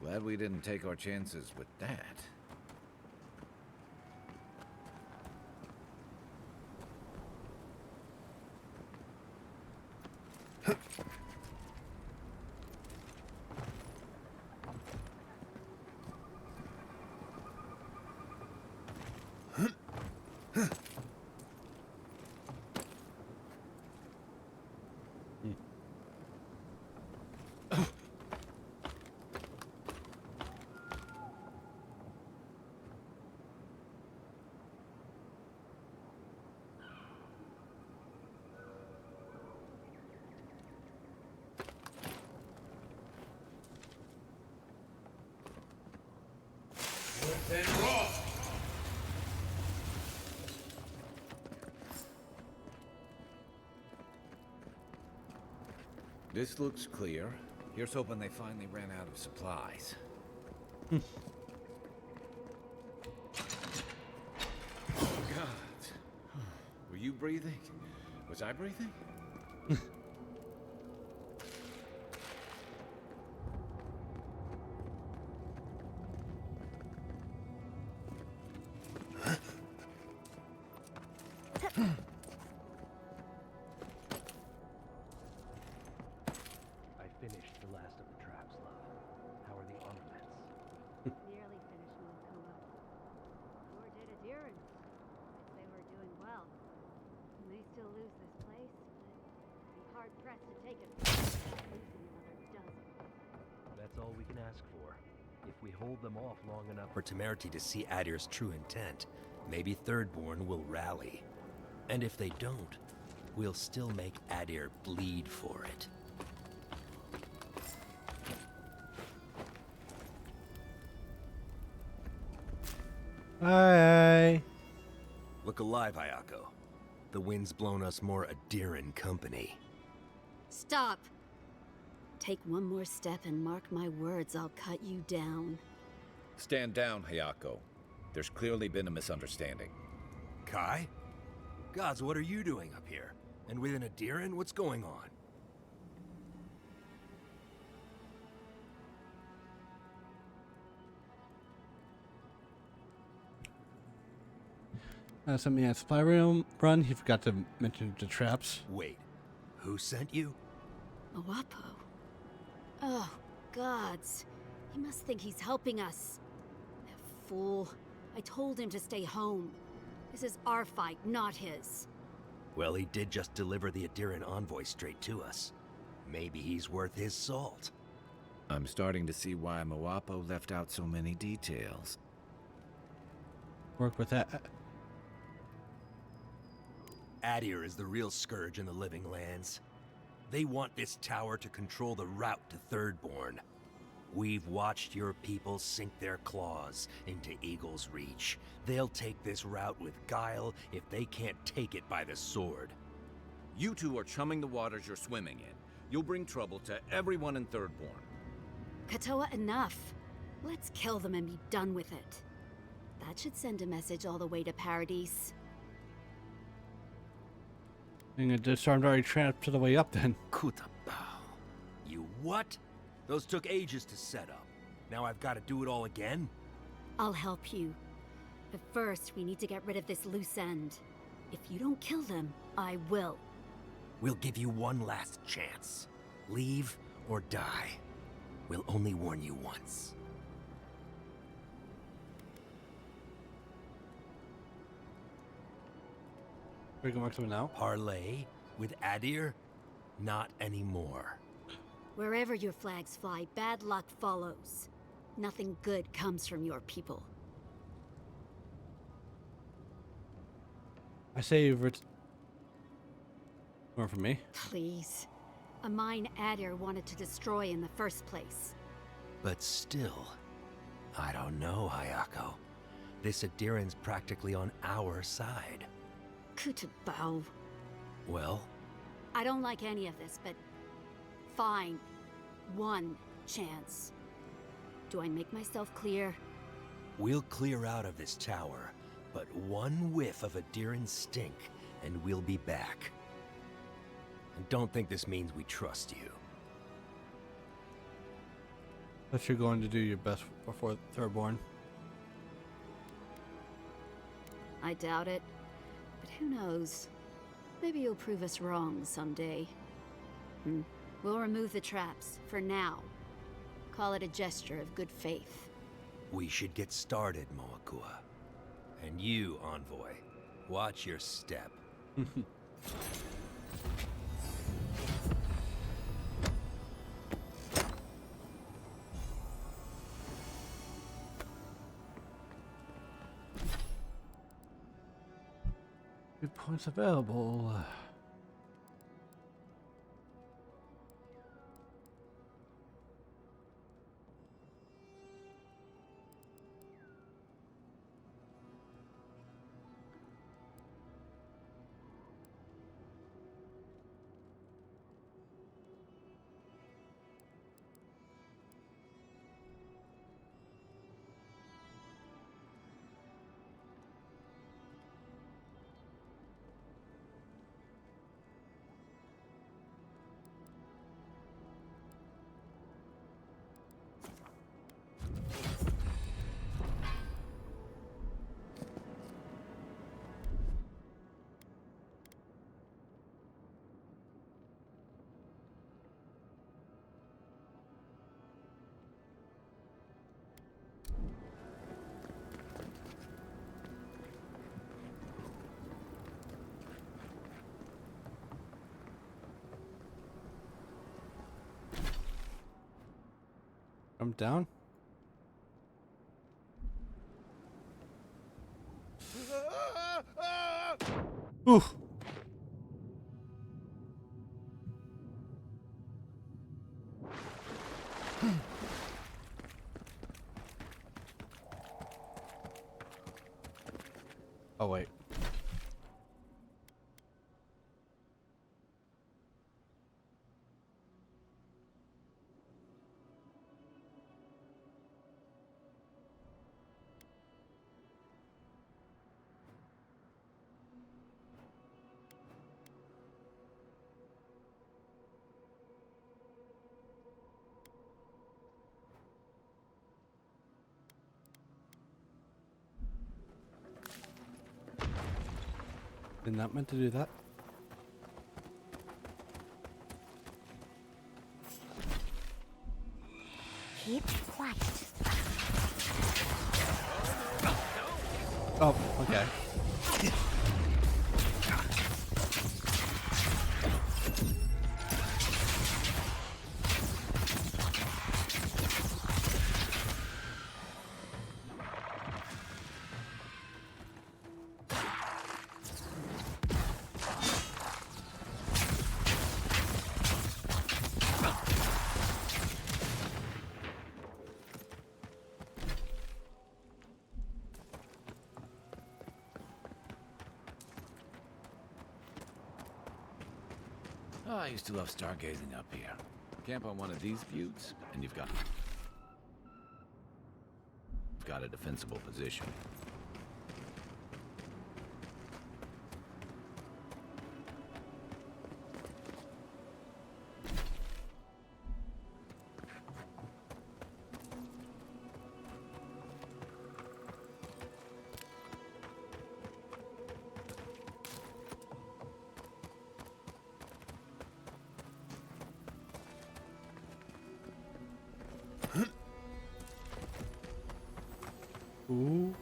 Glad we didn't take our chances with that. And raw. This looks clear. Here's hoping they finally ran out of supplies. Oh, God. Were you breathing? Was I breathing? I finished the last of the traps, love. How are the armaments? Nearly finished, Monokuma. Sure did adherence. They were doing well. We may still lose this place, but be hard pressed to take it without losing another dozen. That's all we can ask for. If we hold them off long enough For Temerity to see Adir's true intent, maybe Thirdborn will rally. And if they don't, we'll still make Adir bleed for it. Hi. Look alive, Ayako. The wind's blown us more Adiran company. Stop! Take one more step and mark my words, I'll cut you down. Stand down, Hayako. There's clearly been a misunderstanding. Kai? Gods, what are you doing up here? And with an Adiran, what's going on? Something at supply room run. He forgot to mention the traps. Wait, who sent you? Mawapo? Oh, gods. He must think he's helping us. That fool. I told him to stay home. This is our fight, not his. Well, he did just deliver the Adiran envoy straight to us. Maybe he's worth his salt. I'm starting to see why Mawapo left out so many details. Work with that. Adir is the real scourge in the living lands. They want this tower to control the route to Thirdborn. We've watched your people sink their claws into Eagle's Reach. They'll take this route with guile if they can't take it by the sword. You two are chumming the waters you're swimming in. You'll bring trouble to everyone in Thirdborn. Katoa, enough. Let's kill them and be done with it. That should send a message all the way to Paradise. And it disarmed already trapped to the way up then. Kutabao. You what? Those took ages to set up. Now I've got to do it all again? I'll help you. But first, we need to get rid of this loose end. If you don't kill them, I will. We'll give you one last chance. Leave or die. We'll only warn you once. We're gonna work something now. Parley with Adir? Not anymore. Wherever your flags fly, bad luck follows. Nothing good comes from your people. I say more from me. Please. A mine Adir wanted to destroy in the first place. But still, I don't know, Hayako. This Adiran's practically on our side. Kutabao. Well? I don't like any of this, but fine. One chance. Do I make myself clear? We'll clear out of this tower, but one whiff of Adiran stink, and we'll be back. And don't think this means we trust you. That you're going to do your best before Thirdborn. I doubt it. But who knows? Maybe you'll prove us wrong someday. We'll remove the traps, for now. Call it a gesture of good faith. We should get started, Moakua. And you, Envoy, watch your step. Good points available. I'm down. Oof. Oh, wait. Did not meant to do that. Keep quiet. Oh, okay. Oh, I used to love stargazing up here. Camp on one of these buttes, and you've got a defensible position. Ooh.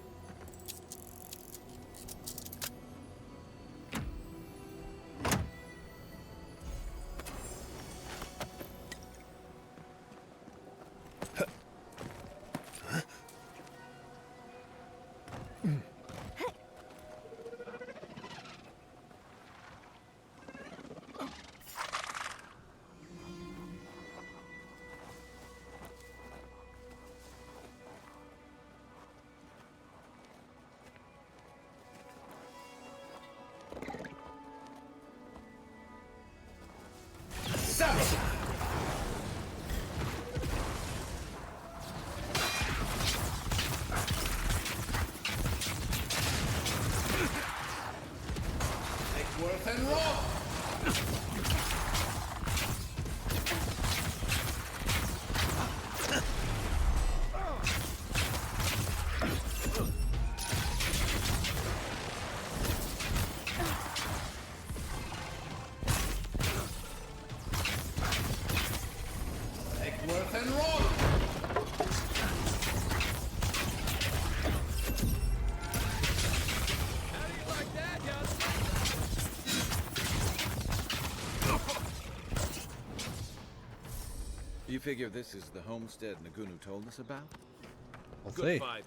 Take worth and roll! Take worth and roll! You figure this is the homestead Nagunu told us about? We'll Good see. fight.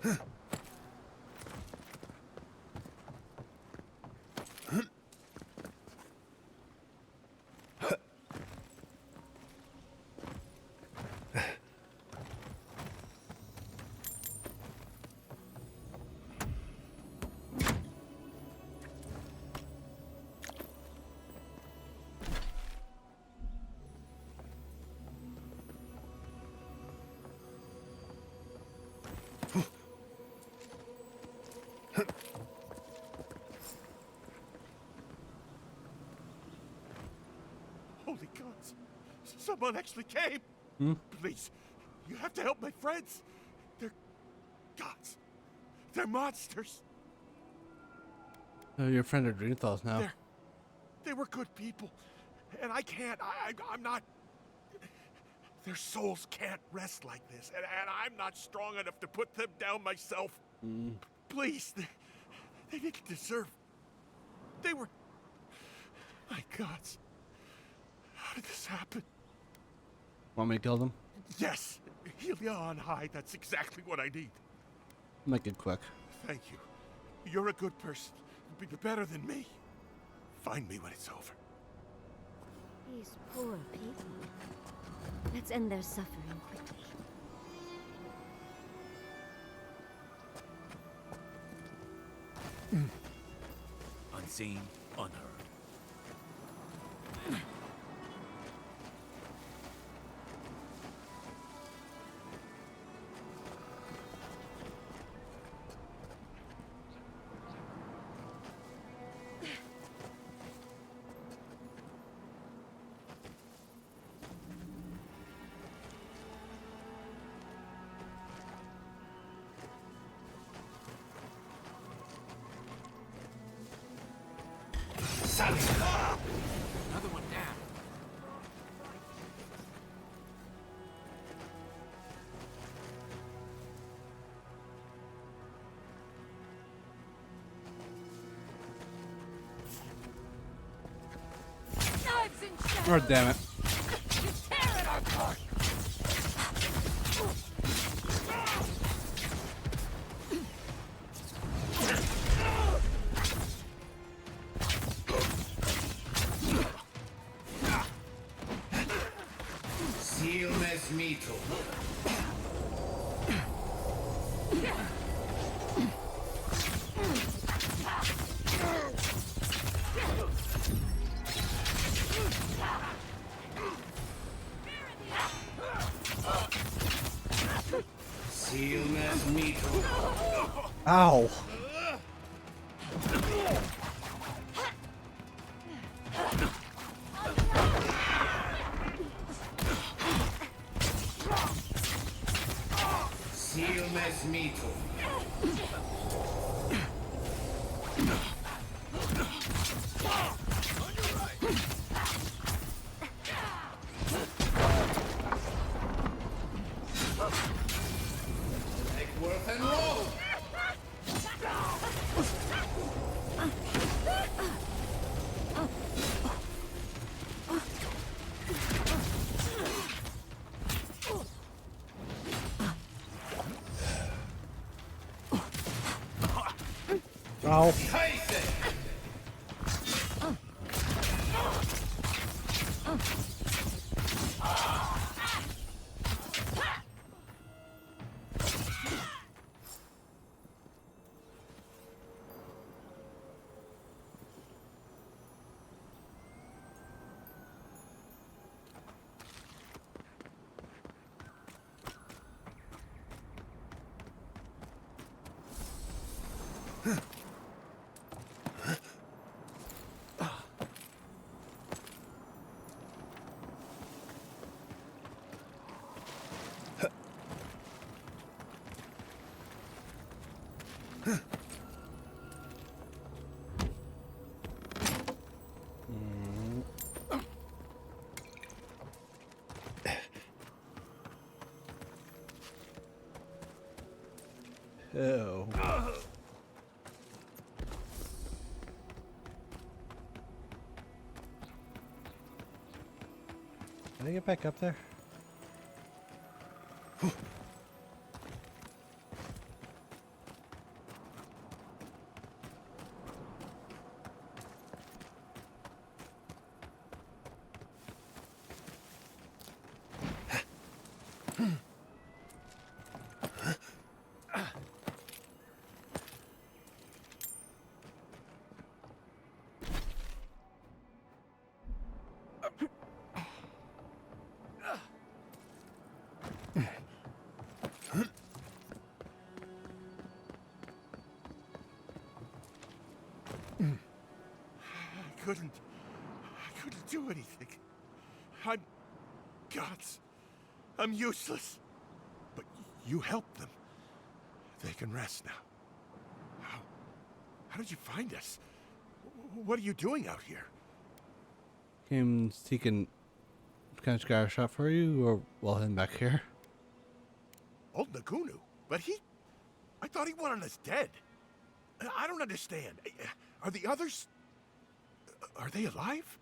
Holy gods! Someone actually came! Hmm? Please, you have to help my friends! They're gods! They're monsters! Oh, your friend are Dreamthalls now. They were good people. And I can't, I'm not... Their souls can't rest like this, and I'm not strong enough to put them down myself. Please, they didn't deserve... They were... My gods. How did this happen? Want me to kill them? Yes, Helia on high, that's exactly what I need. Make it quick. Thank you. You're a good person. Be better than me. find me when it's over. These poor people. Let's end their suffering quickly. Unseen, unheard. Another one down. Knives and Oh, damn it. tear it apart! Seal mes mito. Seal mes mito. Ow. Seal mes mito. Eckworth and roll. Ow. Tyson. Ew. Can I get back up there? I couldn't do anything. I'm gods. I'm useless. But you helped them. They can rest now. How did you find us? What are you doing out here? Came seeking kind of got a shot for you, or while him back here. Old Nagunu? But I thought he wanted us dead. I don't understand. Are the others... Are they alive?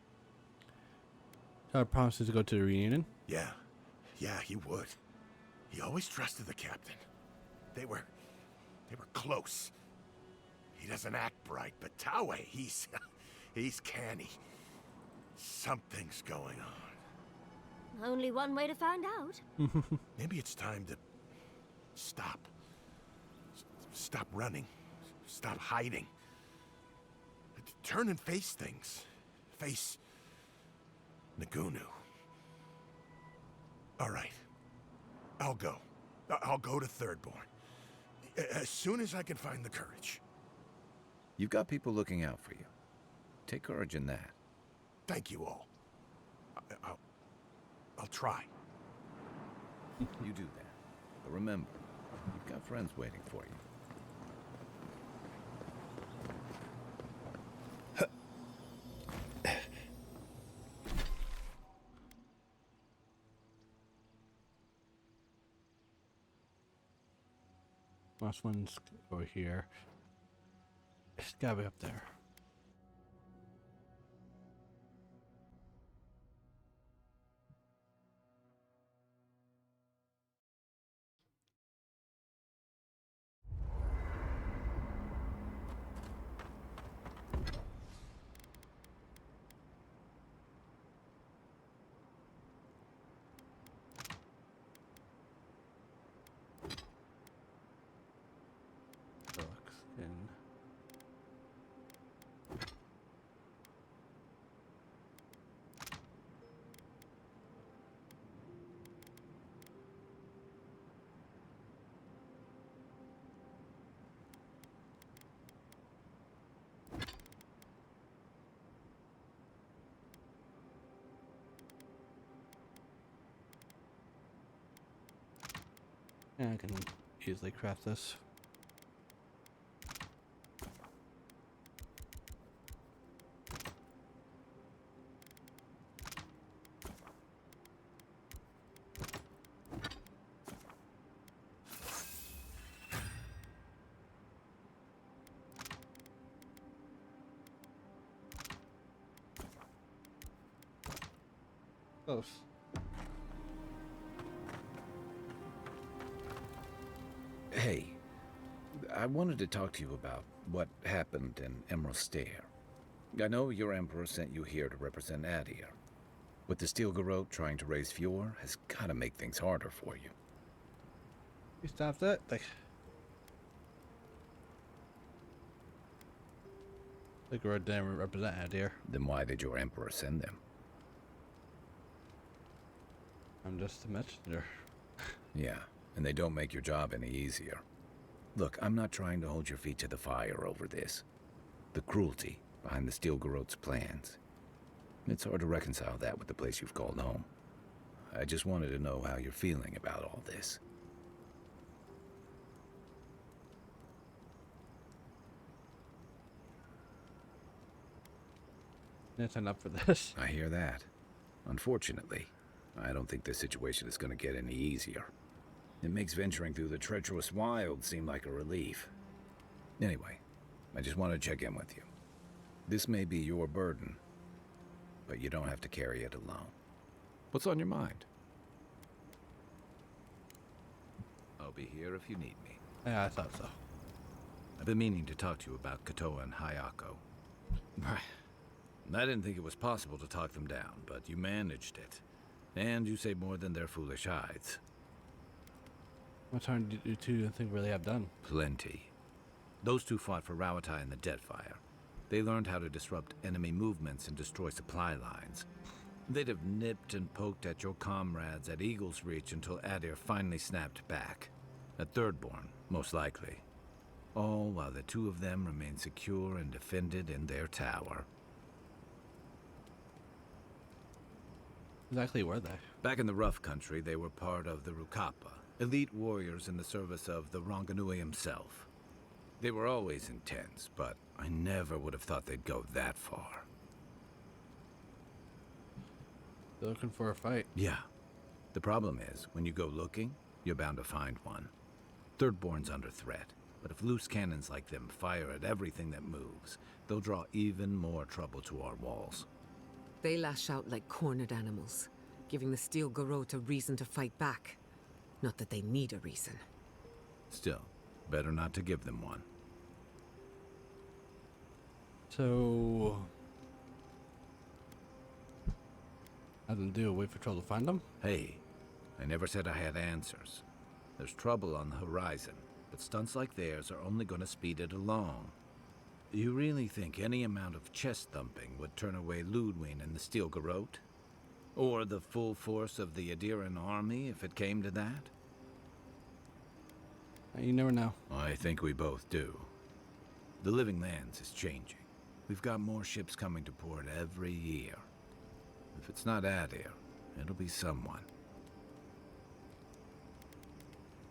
I promised to go to the reunion. Yeah, he would. He always trusted the captain. They were close. He doesn't act bright, but Taue, He's canny. Something's going on. Only one way to find out. Maybe it's time to stop. Stop running. Stop hiding. Turn and face things. Face Nagunu. All right. I'll go. I'll go to Thirdborn. As soon as I can find the courage. You've got people looking out for you. Take courage in that. Thank you all. I'll try. You do that. But remember, you've got friends waiting for you. Last one's over here. It's gotta be up there. I can easily craft this. Close. Hey, I wanted to talk to you about what happened in Emerald Stair. I know your Emperor sent you here to represent Adir. With the Steel Garrote trying to raise Fjord has got to make things harder for you. You stopped that? The Garrote didn't represent Adir. Then why did your Emperor send them? I'm just a messenger. Yeah, and they don't make your job any easier. Look, I'm not trying to hold your feet to the fire over this. The cruelty behind the Steel Garrote's plans. It's hard to reconcile that with the place you've called home. I just wanted to know how you're feeling about all this. Didn't sign up for this. I hear that. Unfortunately, I don't think this situation is going to get any easier. It makes venturing through the treacherous wild seem like a relief. Anyway, I just want to check in with you. This may be your burden, but you don't have to carry it alone. What's on your mind? I'll be here if you need me. Yeah, I thought so. I've been meaning to talk to you about Kotoa and Hayako. I didn't think it was possible to talk them down, but you managed it. And you say more than their foolish hides. What harm did you two think really have done? Plenty. Those two fought for Rawatai in the Deadfire. They learned how to disrupt enemy movements and destroy supply lines. They'd have nipped and poked at your comrades at Eagle's Reach until Adir finally snapped back. At Thirdborn, most likely. All while the two of them remained secure and defended in their tower. Exactly were they? Back in the rough country, they were part of the Rukapa, elite warriors in the service of the Ronganui himself. They were always intense, but I never would have thought they'd go that far. They're looking for a fight. Yeah. The problem is, when you go looking, you're bound to find one. Thirdborn's under threat, but if loose cannons like them fire at everything that moves, they'll draw even more trouble to our walls. They lash out like cornered animals, giving the Steel Garrote a reason to fight back. Not that they need a reason. Still, better not to give them one. So, Nothing to do. Wait for trouble to find them. Hey, I never said I had answers. There's trouble on the horizon, but stunts like theirs are only going to speed it along. You really think any amount of chest thumping would turn away Ludwig and the Steel Garrote? Or the full force of the Adiran army if it came to that? You never know. I think we both do. The Living Lands is changing. We've got more ships coming to port every year. If it's not Adir, it'll be someone.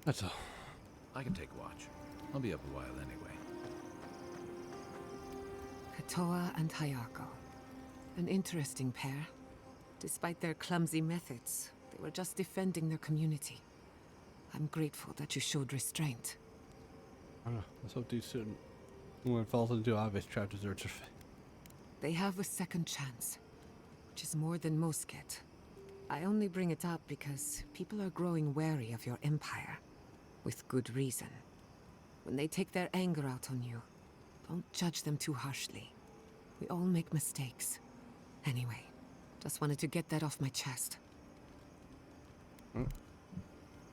That's all. I can take watch. I'll be up a while anyway. Katoa and Hayako. An interesting pair. Despite their clumsy methods, they were just defending their community. I'm grateful that you showed restraint. I don't know. Let's hope these soon. When it falls into obvious trap deserts are They have a second chance, which is more than most get. I only bring it up because people are growing wary of your empire. With good reason. When they take their anger out on you, don't judge them too harshly. We all make mistakes. Anyway, just wanted to get that off my chest.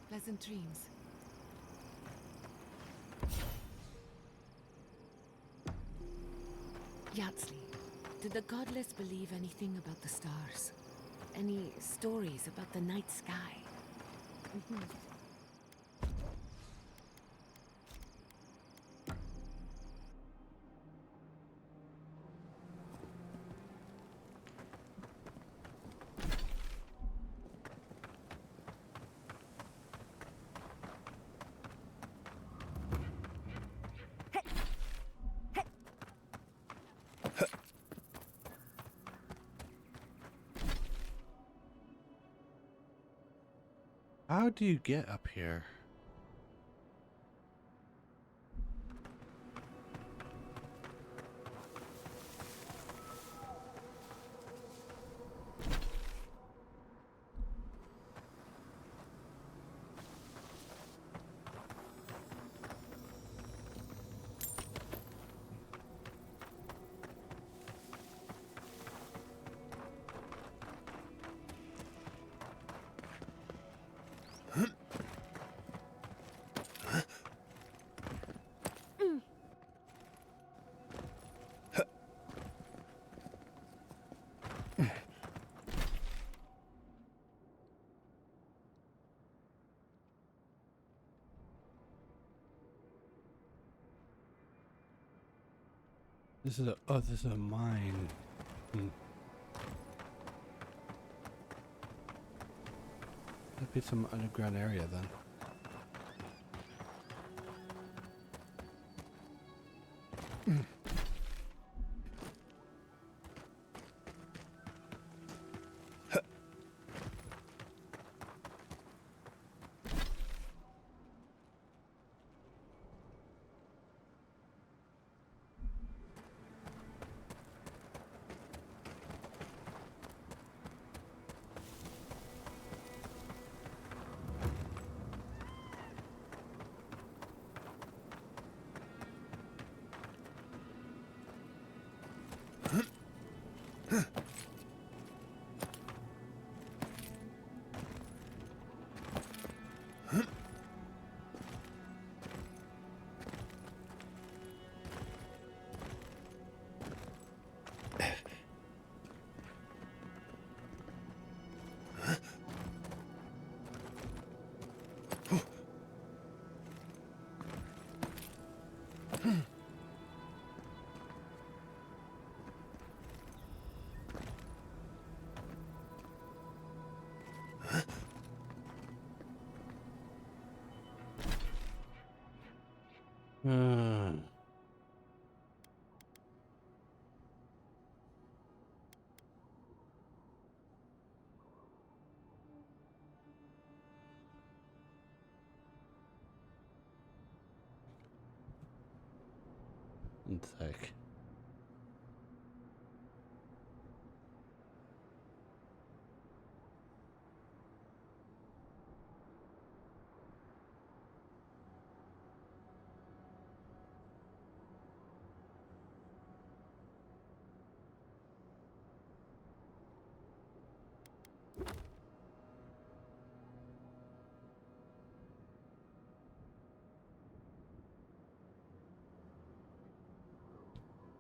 Pleasant dreams. Yatsli, did the godless believe anything about the stars? Any stories about the night sky? How do you get up here? This is a mine. That'd be some underground area then. One sec.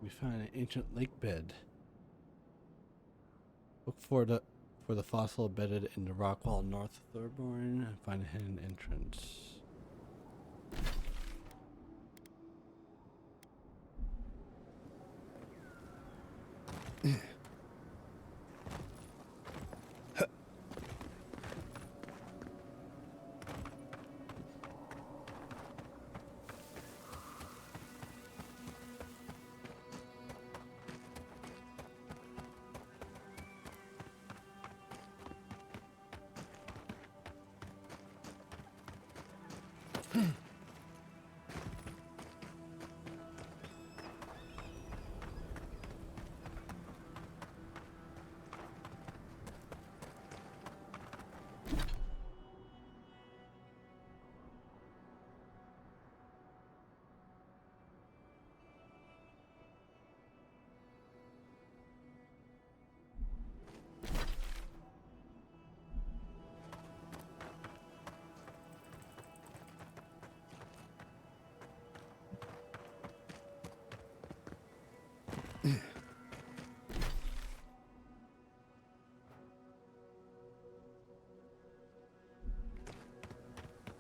We found an ancient lake bed. Look for the fossil embedded in the rock wall north of Thorborn and find a hidden entrance.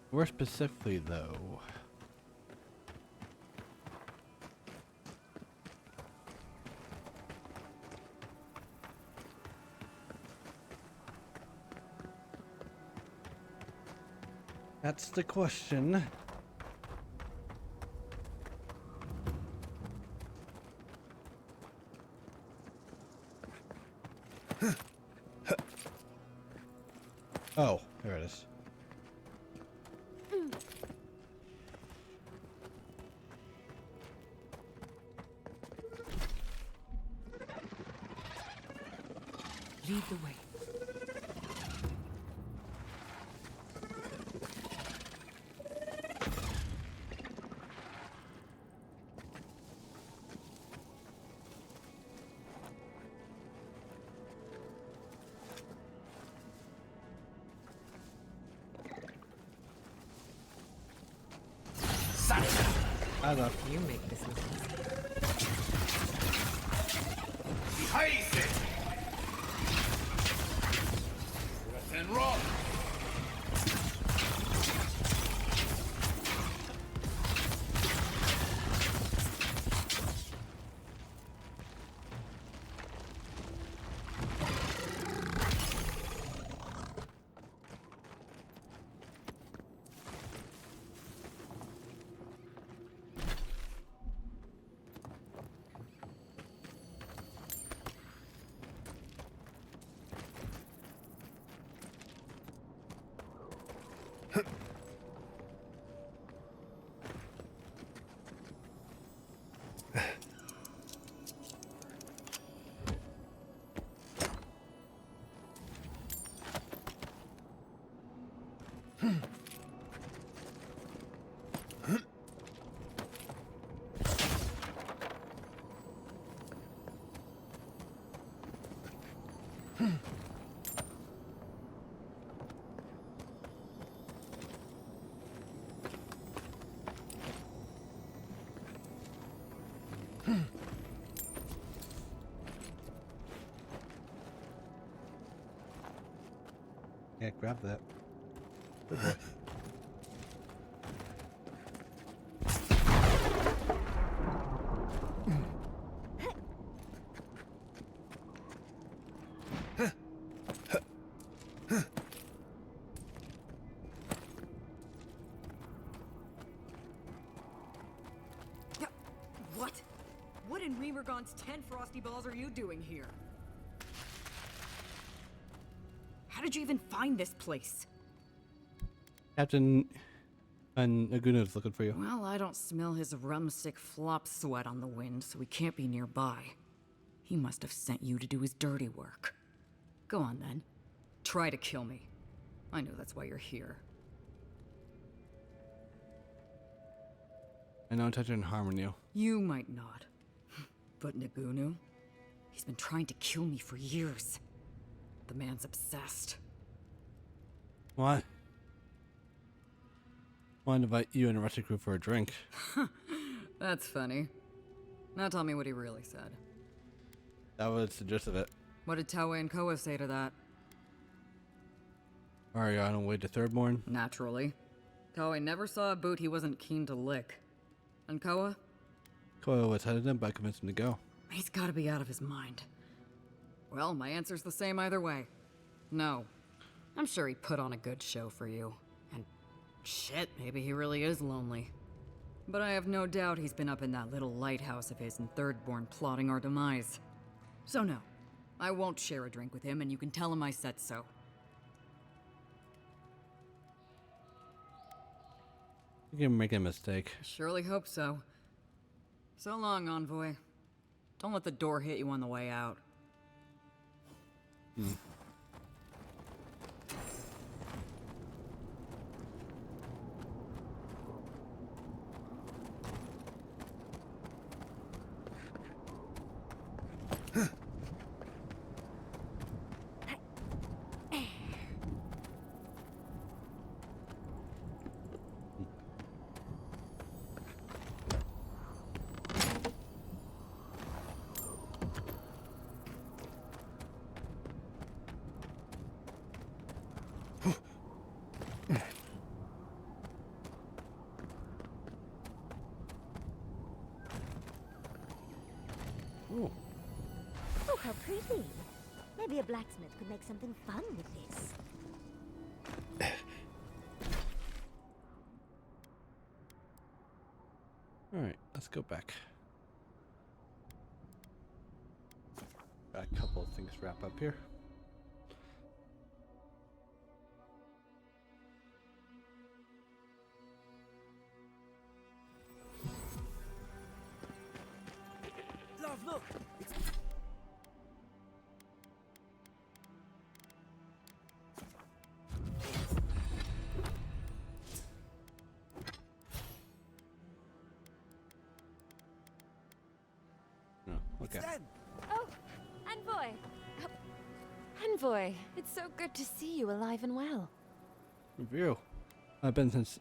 Where specifically, though? That's the question. Oh, there it is. Lead the way. I love you. Make this easy. Behind it! Earth and rock! Yeah, grab that. Good boy. What? What in Remergon's 10 frosty balls are you doing here? How did you even find this place? Captain Naguna's looking for you. Well, I don't smell his rum-sick flop sweat on the wind, so he can't be nearby. He must have sent you to do his dirty work. Go on, then. Try to kill me. I know that's why you're here. I know intention harming you. You might not. But Nagunu? He's been trying to kill me for years. The man's obsessed. Why? Want to invite you and the rest of the crew for a drink. That's funny. Now tell me what he really said. That was the gist of it. What did Taue and Koa say to that? Are you on the way to Thirdborn? Naturally. Taue never saw a boot he wasn't keen to lick. And Koa? Koa was hesitant, but I convinced him to go. He's gotta be out of his mind. Well, my answer's the same either way. No. I'm sure he put on a good show for you. And shit, maybe he really is lonely. But I have no doubt he's been up in that little lighthouse of his in Thirdborn plotting our demise. So no, I won't share a drink with him, and you can tell him I said so. You're making a mistake. Surely hope so. So long, Envoy. Don't let the door hit you on the way out. Ooh. Oh, how pretty. Maybe a blacksmith could make something fun with this. Alright, let's go back. Got a couple of things to wrap up here. Love, look! No, okay. Oh, Envoy! Envoy, it's so good to see you alive and well. Review. I've been since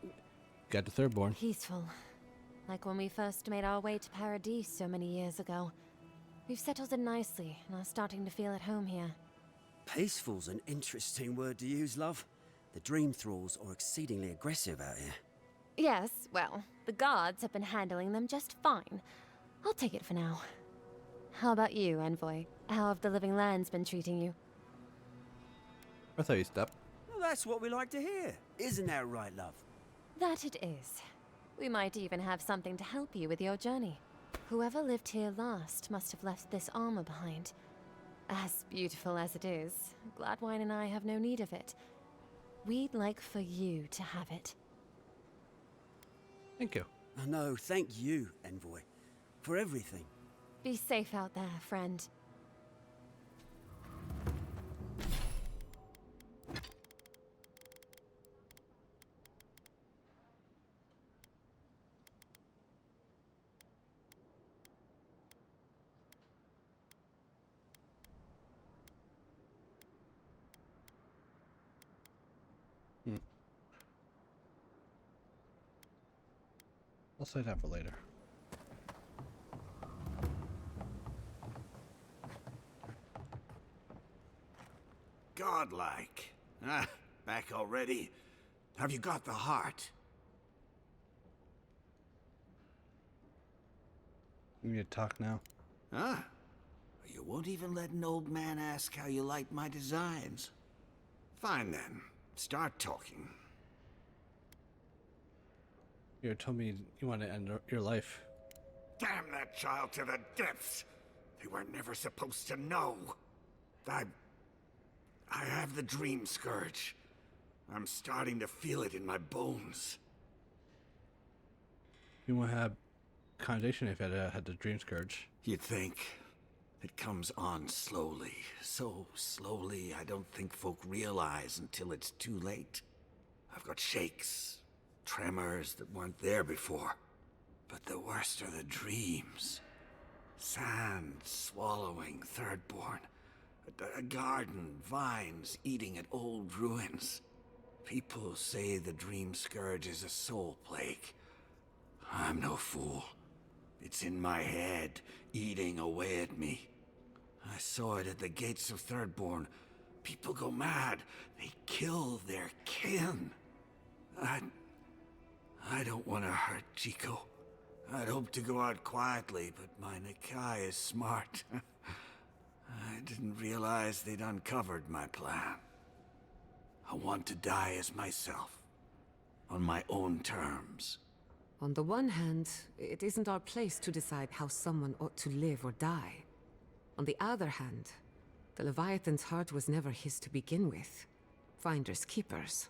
got to Thirdborn. Peaceful. Like when we first made our way to Paradise so many years ago. We've settled in nicely and are starting to feel at home here. Peaceful's an interesting word to use, love. The Dream Thralls are exceedingly aggressive out here. Yes, well, the guards have been handling them just fine. I'll take it for now. How about you, Envoy? How have the Living Lands been treating you? I thought you stepped. Well, that's what we like to hear. Isn't that right, love? That it is. We might even have something to help you with your journey. Whoever lived here last must have left this armor behind. As beautiful as it is, Gladwine and I have no need of it. We'd like for you to have it. Thank you. No, thank you, Envoy, for everything. Be safe out there, friend. I'll save that for later. Godlike. Ah, back already? Have you got the heart? You need to talk now. Huh? You won't even let an old man ask how you like my designs. Fine then. Start talking. You told me you want to end your life. Damn that child to the depths! They were never supposed to know. I have the Dream Scourge. I'm starting to feel it in my bones. You won't have connotation if you had the Dream Scourge. You'd think. It comes on slowly. So slowly, I don't think folk realize until it's too late. I've got shakes, tremors that weren't there before. But the worst are the dreams. Sand swallowing Thirdborn. A garden, vines eating at old ruins. People say the Dream Scourge is a soul plague. I'm no fool. It's in my head, eating away at me. I saw it at the gates of Thirdborn. People go mad. They kill their kin. I don't want to hurt Chico. I'd hoped to go out quietly, but my Nakai is smart. I didn't realize they'd uncovered my plan. I want to die as myself, on my own terms. On the one hand, it isn't our place to decide how someone ought to live or die. On the other hand, the Leviathan's heart was never his to begin with. Finders keepers.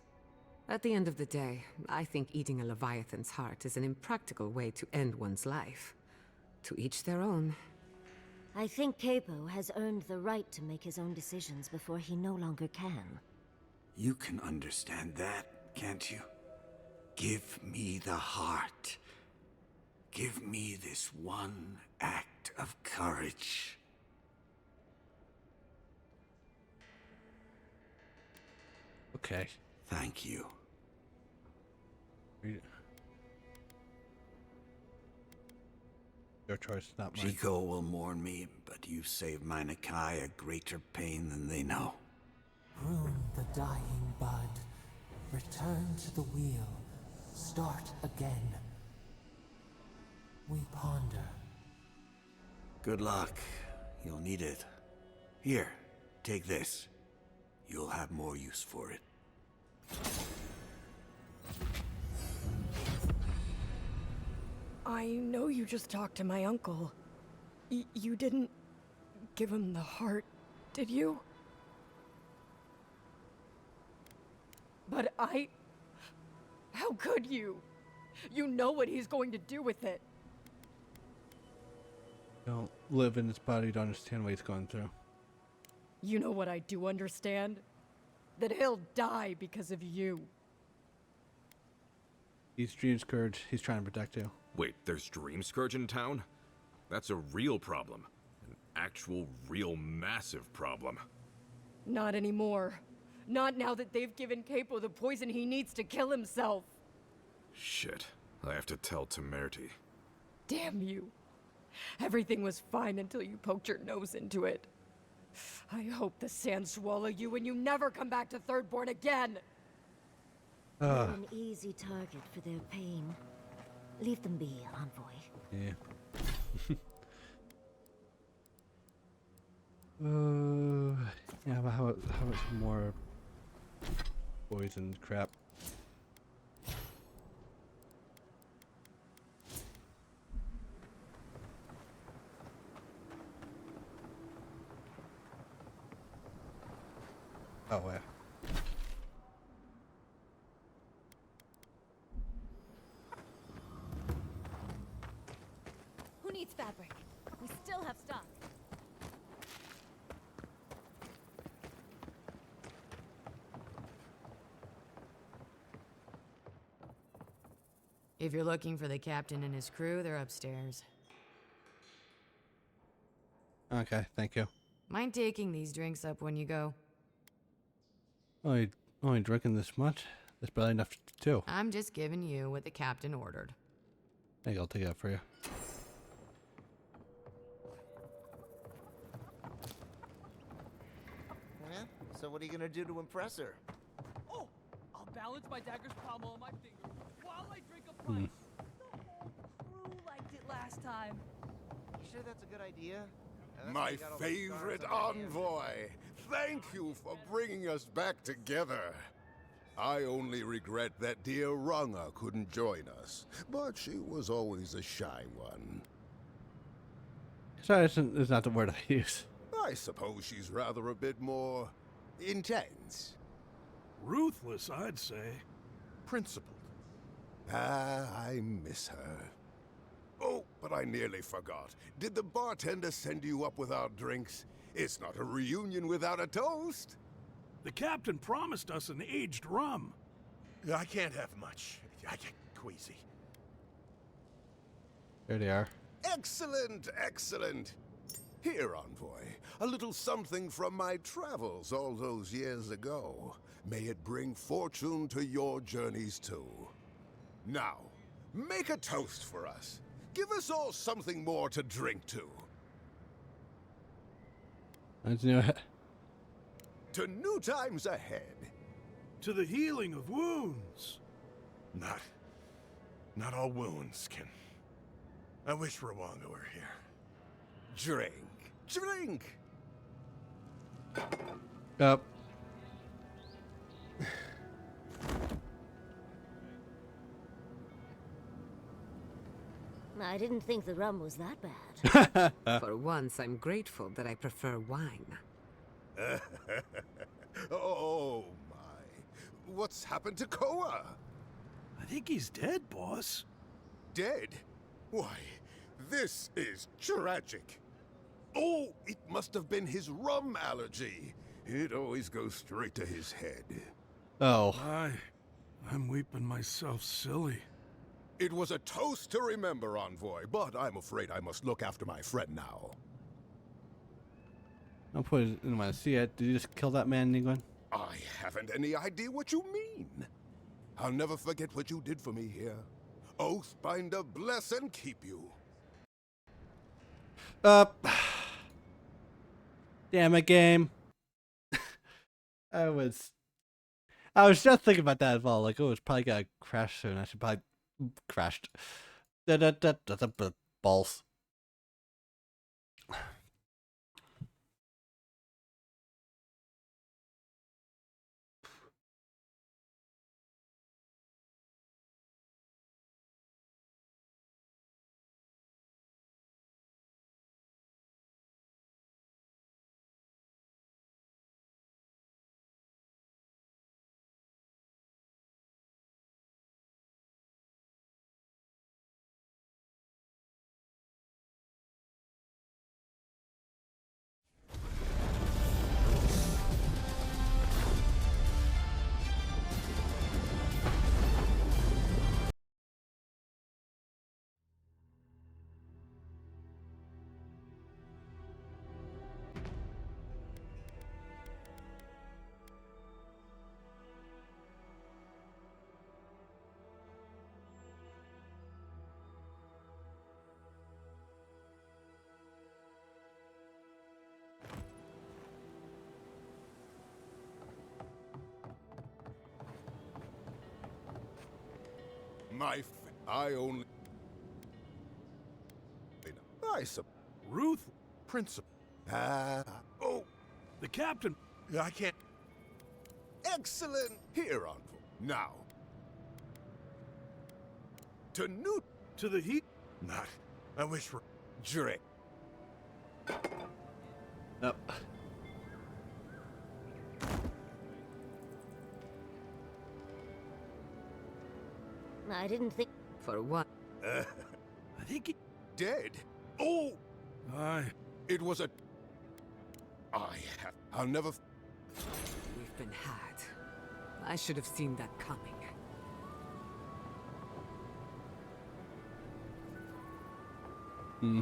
At the end of the day, I think eating a Leviathan's heart is an impractical way to end one's life. To each their own. I think Capo has earned the right to make his own decisions before he no longer can. You can understand that, can't you? Give me the heart. Give me this one act of courage. Okay. Thank you. Your choice, not mine. Chico will mourn me, but you saved my Nakai a greater pain than they know. Prune the dying bud. Return to the wheel. Start again. We ponder. Good luck. You'll need it. Here, take this. You'll have more use for it. I know you just talked to my uncle. You didn't give him the heart, did you? But how could you? You know what he's going to do with it. You don't live in his body to understand what he's going through. You know what I do understand? That he'll die because of you. He's Dream Scourge. He's trying to protect you. Wait, there's Dream Scourge in town? That's a real problem. An actual, real, massive problem. Not anymore. Not now that they've given Capo the poison he needs to kill himself. Shit. I have to tell Temerity. Damn you. Everything was fine until you poked your nose into it. I hope the sands swallow you and you never come back to Thirdborn again! You're an easy target for their pain. Leave them be, Envoy. Yeah. Yeah, but how much more poison crap? Oh, yeah. Who needs fabric? We still have stock. If you're looking for the captain and his crew, they're upstairs. Okay, thank you. Mind taking these drinks up when you go? Only drinking this much? That's barely enough to do. I'm just giving you what the captain ordered. I think I'll take that for you. Yeah? So what are you gonna do to impress her? Oh, I'll balance my dagger's pommel on my finger while I drink a pint. The whole crew liked it last time. You sure that's a good idea? My favorite envoy! Thank you for bringing us back together. I only regret that dear Runga couldn't join us, but she was always a shy one. Sorry, it's not the word I use. I suppose she's rather a bit more intense. Ruthless, I'd say. Principled. I miss her. Oh, but I nearly forgot. Did the bartender send you up without drinks? It's not a reunion without a toast. The captain promised us an aged rum. I can't have much. I get queasy. There they are. Excellent, excellent. Here, envoy, a little something from my travels all those years ago. May it bring fortune to your journeys too. Now, make a toast for us. Give us all something more to drink to. Let's do it. To new times ahead. To the healing of wounds. Not all wounds can. I wish Rwanga were here. Drink. Drink! Up. I didn't think the rum was that bad. For once, I'm grateful that I prefer wine. Oh my. What's happened to Koa? I think he's dead, boss. Dead? Why, this is tragic. Oh, it must have been his rum allergy. It always goes straight to his head. Oh. I'm weeping myself silly. It was a toast to remember, Envoy, but I'm afraid I must look after my friend now. I'll put it in my see it. Did you just kill that man, Niguin? I haven't any idea what you mean. I'll never forget what you did for me here. Oathbinder bless and keep you. Damn it, game. I was just thinking about that as well. Like, oh, it's probably gonna crash soon. I should probably crashed. Balls. I only... Ruth? Principal. Oh, the captain. I can't... Excellent. Here, Envoy. Now. To the heat? Not. I wish for... Drink. Up. I didn't think... For what? I think he... Dead? Oh! It was a... I'll never... We've been had. I should have seen that coming. Hmm.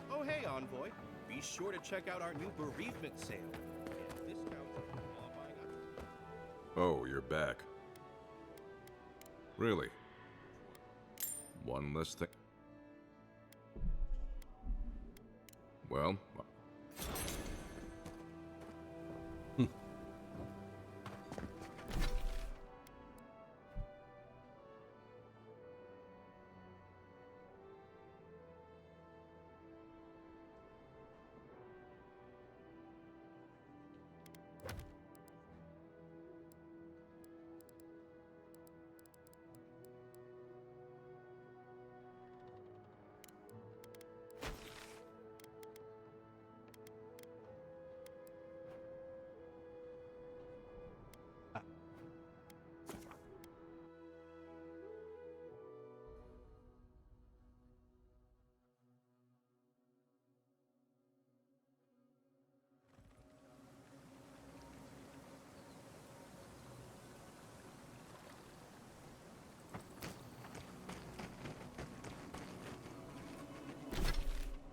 Oh, hey, Envoy. Be sure to check out our new bereavement sale. And discounts on qualifying items. Oh, you're back. Really? One less thing. Well...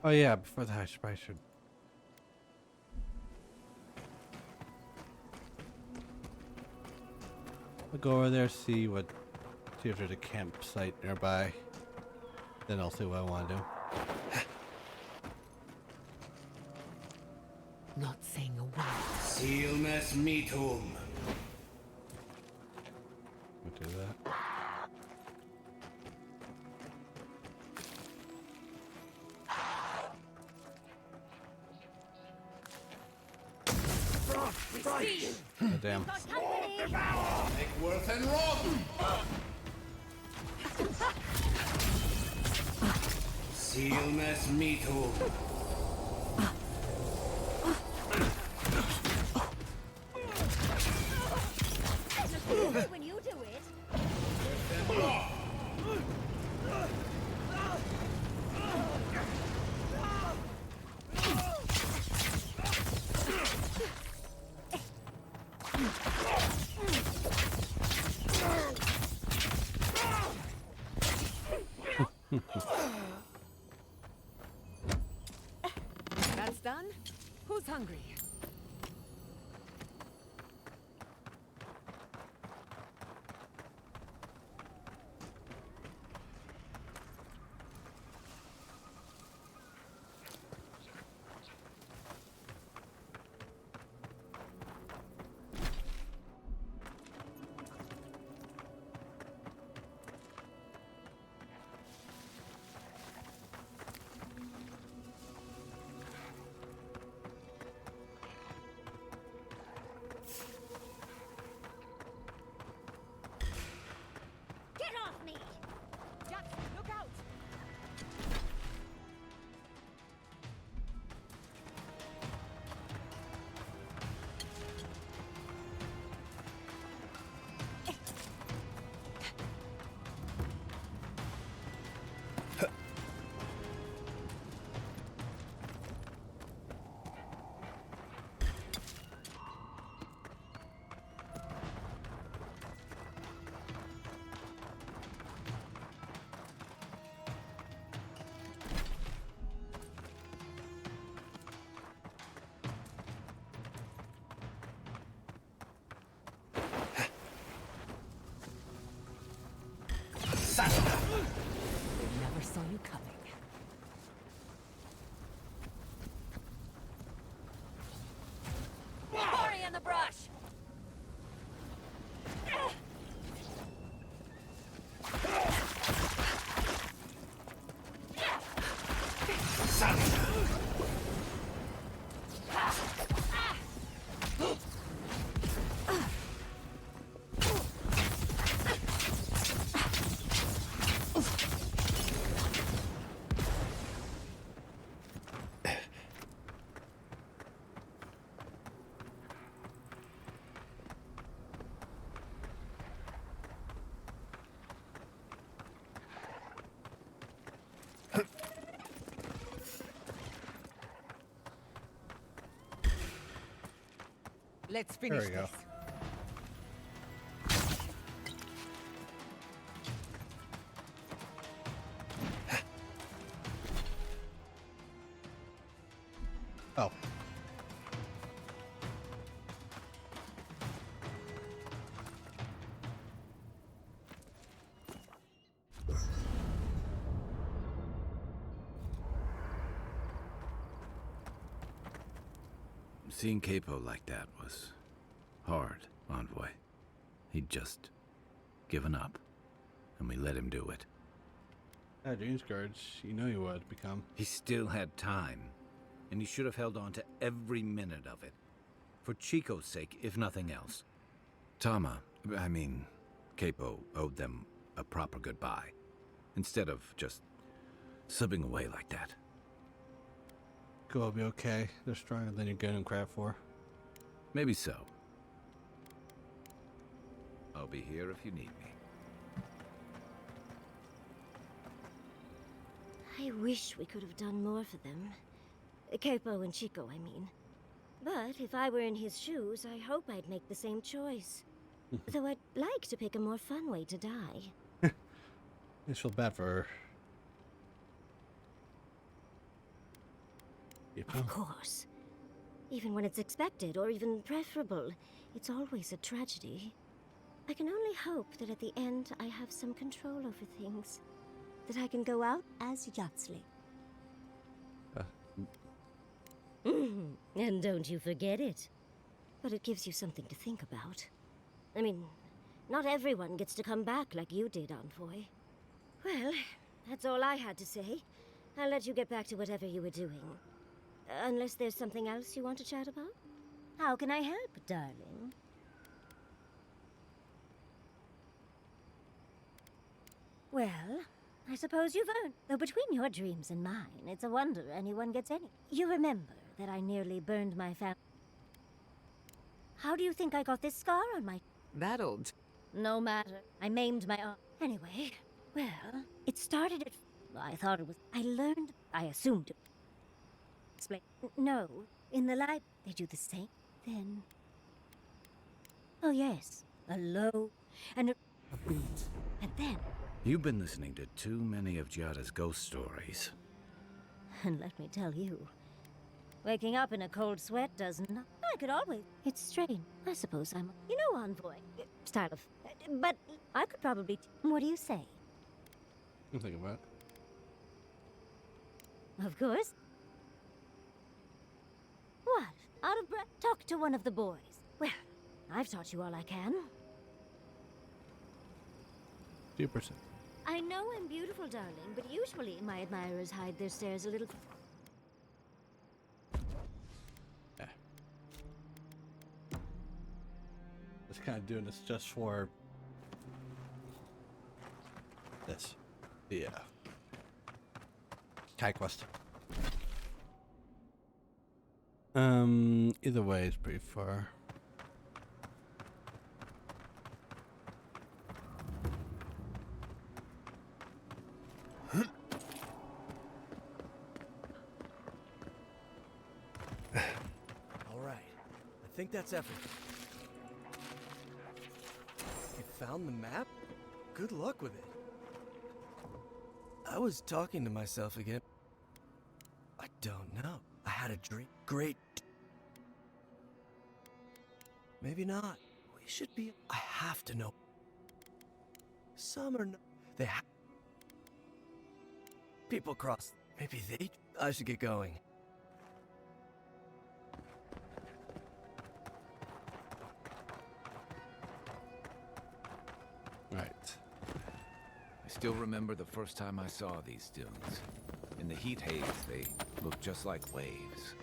Oh yeah, before that, I should. I'll go over there, see if there's a campsite nearby. Then I'll see what I want to do. Not saying a word. Silmes metum. We'll do that. Oh, damn. Make worth and rob. Silmes metum. When you do it. That's done? Who's hungry? Get off me! Jack, look out! Never saw you coming. Party in the brush! Let's finish There we go. this. Oh. Seeing Capo like that was hard, Envoy. He'd just given up, and we let him do it. That Dream Scourge, you know you would become. He still had time, and he should have held on to every minute of it. For Chico's sake, if nothing else. Capo owed them a proper goodbye, instead of just slipping away like that. Will be okay. They're stronger than you're getting crap for. Maybe so. I'll be here if you need me. I wish we could have done more for them. Capo and Chico, I mean. But if I were in his shoes, I hope I'd make the same choice. Though I'd like to pick a more fun way to die. I just feel bad for her. people. Of course. Even when it's expected or even preferable, it's always a tragedy. I can only hope that at the end I have some control over things. That I can go out as Yatsley. And don't you forget it. But it gives you something to think about. I mean, not everyone gets to come back like you did, Envoy. Well, that's all I had to say. I'll let you get back to whatever you were doing. Unless there's something else you want to chat about? How can I help, darling? Well, I suppose you've earned. Though between your dreams and mine, it's a wonder anyone gets any. You remember that I nearly burned my family. How do you think I got this scar on my... That old... No matter. I maimed my arm. Anyway, well, it started at... I thought it was... I learned... I assumed it... Explain. No, in the lab, they do the same. Then... Oh yes, a low and a beat. And then... You've been listening to too many of Giada's ghost stories. And let me tell you, waking up in a cold sweat doesn't... I could always... It's strange. I suppose I'm... You know, Envoy. Style of... But I could probably... What do you say? I'm thinking about it. Of course. What? Out of breath? Talk to one of the boys. Well, I've taught you all I can. 2%. I know I'm beautiful, darling, but usually my admirers hide their stares a little... Just kind of doing this just for this. The Kai quest. Either way, it's pretty far. All right, I think that's everything. You found the map? Good luck with it. I was talking to myself again. I don't know. I had a dream. Great. Maybe not. We should be... I have to know. Some are no... They have... People cross. Maybe they... I should get going. Right. I still remember the first time I saw these dunes. In the heat haze, they looked just like waves.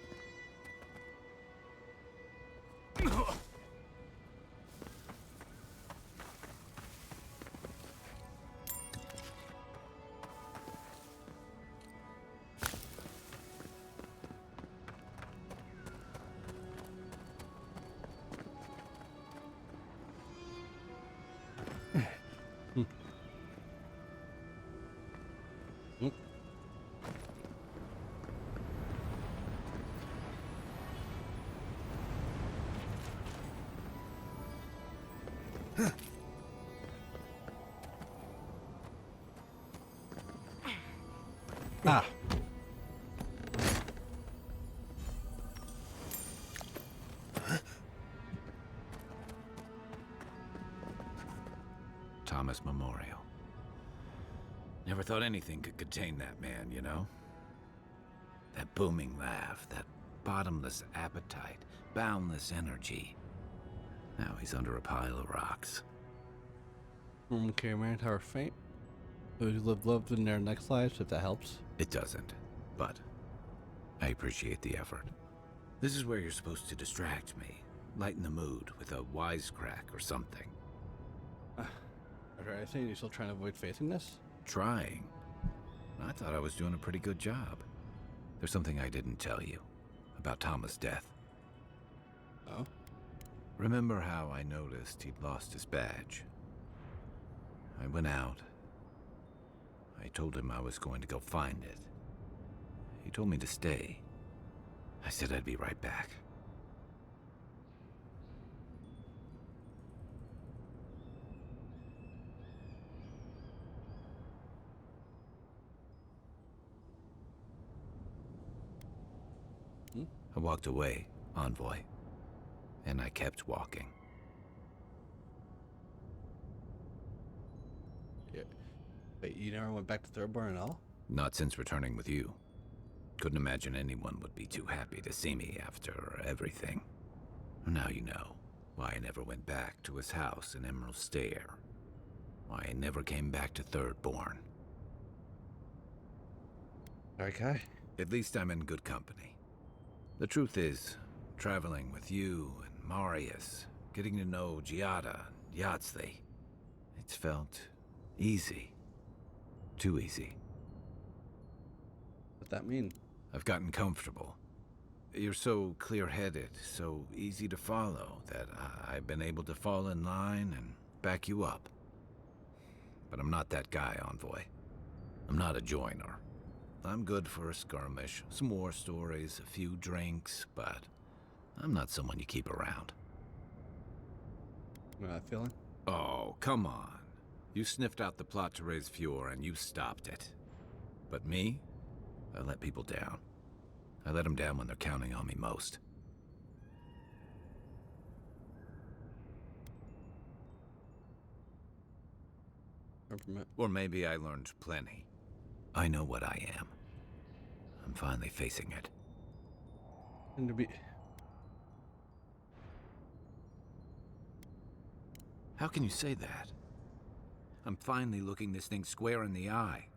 Ah. Thomas Memorial. Never thought anything could contain that man, you know? That booming laugh, that bottomless appetite, boundless energy. Now he's under a pile of rocks. Okay, man, Tower of Fate. Those who loved in their next lives, if that helps. It doesn't, but I appreciate the effort. This is where you're supposed to distract me, lighten the mood with a wisecrack or something. After anything, you're still trying to avoid facing this? Trying? I thought I was doing a pretty good job. There's something I didn't tell you about Thomas' death. Oh? Remember how I noticed he'd lost his badge? I went out. I told him I was going to go find it. He told me to stay. I said I'd be right back. I walked away, Envoy. And I kept walking. Yeah. Wait, you never went back to Thirdborn at all? Not since returning with you. Couldn't imagine anyone would be too happy to see me after everything. Now you know why I never went back to his house in Emerald Stair. Why I never came back to Thirdborn. Okay. At least I'm in good company. The truth is, traveling with you and Marius, getting to know Giada and Yardsley, it's felt easy. Too easy. What's that mean? I've gotten comfortable. You're so clear-headed, so easy to follow, that I've been able to fall in line and back you up. But I'm not that guy, Envoy. I'm not a joiner. I'm good for a skirmish, some war stories, a few drinks, but I'm not someone you keep around. You know that feeling? Oh, come on. You sniffed out the plot to raise Fjord and you stopped it. But me? I let people down. I let them down when they're counting on me most. Or maybe I learned plenty. I know what I am. I'm finally facing it. And to be... How can you say that? I'm finally looking this thing square in the eye.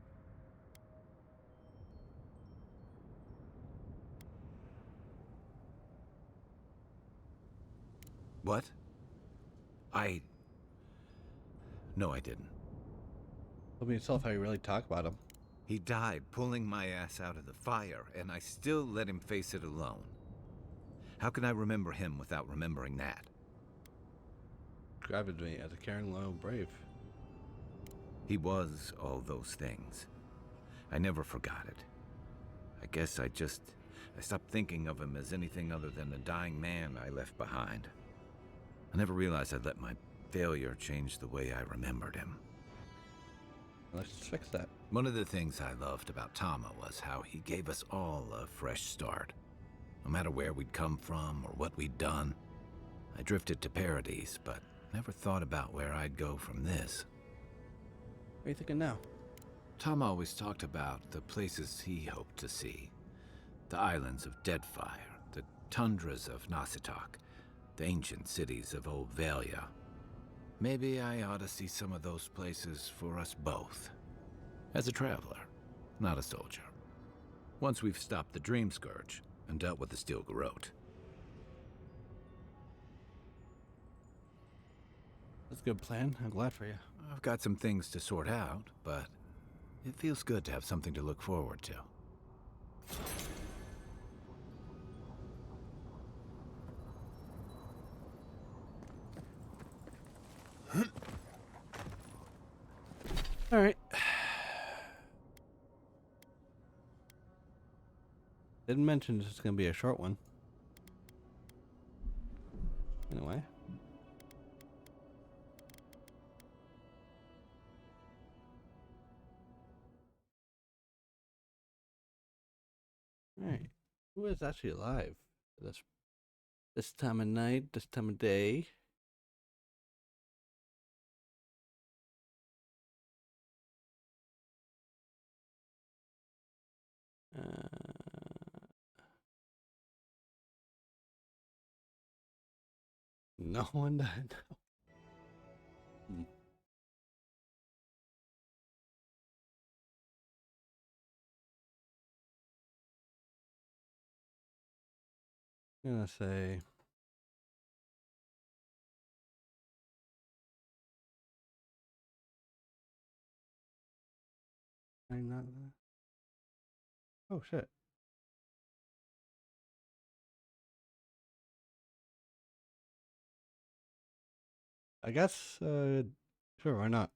What? No, I didn't. Tell me yourself how you really talk about him. He died pulling my ass out of the fire, and I still let him face it alone. How can I remember him without remembering that? Described me as a caring, loyal, brave. He was all those things. I never forgot it. I guess I stopped thinking of him as anything other than a dying man I left behind. I never realized I'd let my failure changed the way I remembered him. Let's just fix that. One of the things I loved about Tama was how he gave us all a fresh start. No matter where we'd come from or what we'd done. I drifted to Paradise, but never thought about where I'd go from this. What are you thinking now? Tama always talked about the places he hoped to see. The islands of Deadfire, the tundras of Nasitok, the ancient cities of Old Valia. Maybe I ought to see some of those places for us both. As a traveler, not a soldier. Once we've stopped the Dream Scourge and dealt with the Steel Garrote. That's a good plan. I'm glad for you. I've got some things to sort out, but it feels good to have something to look forward to. All right. Didn't mention this is going to be a short one. Anyway. All right. Who is actually alive this time of night, this time of day? No one died. I'm gonna say I'm not. Oh shit. I guess sure, why not?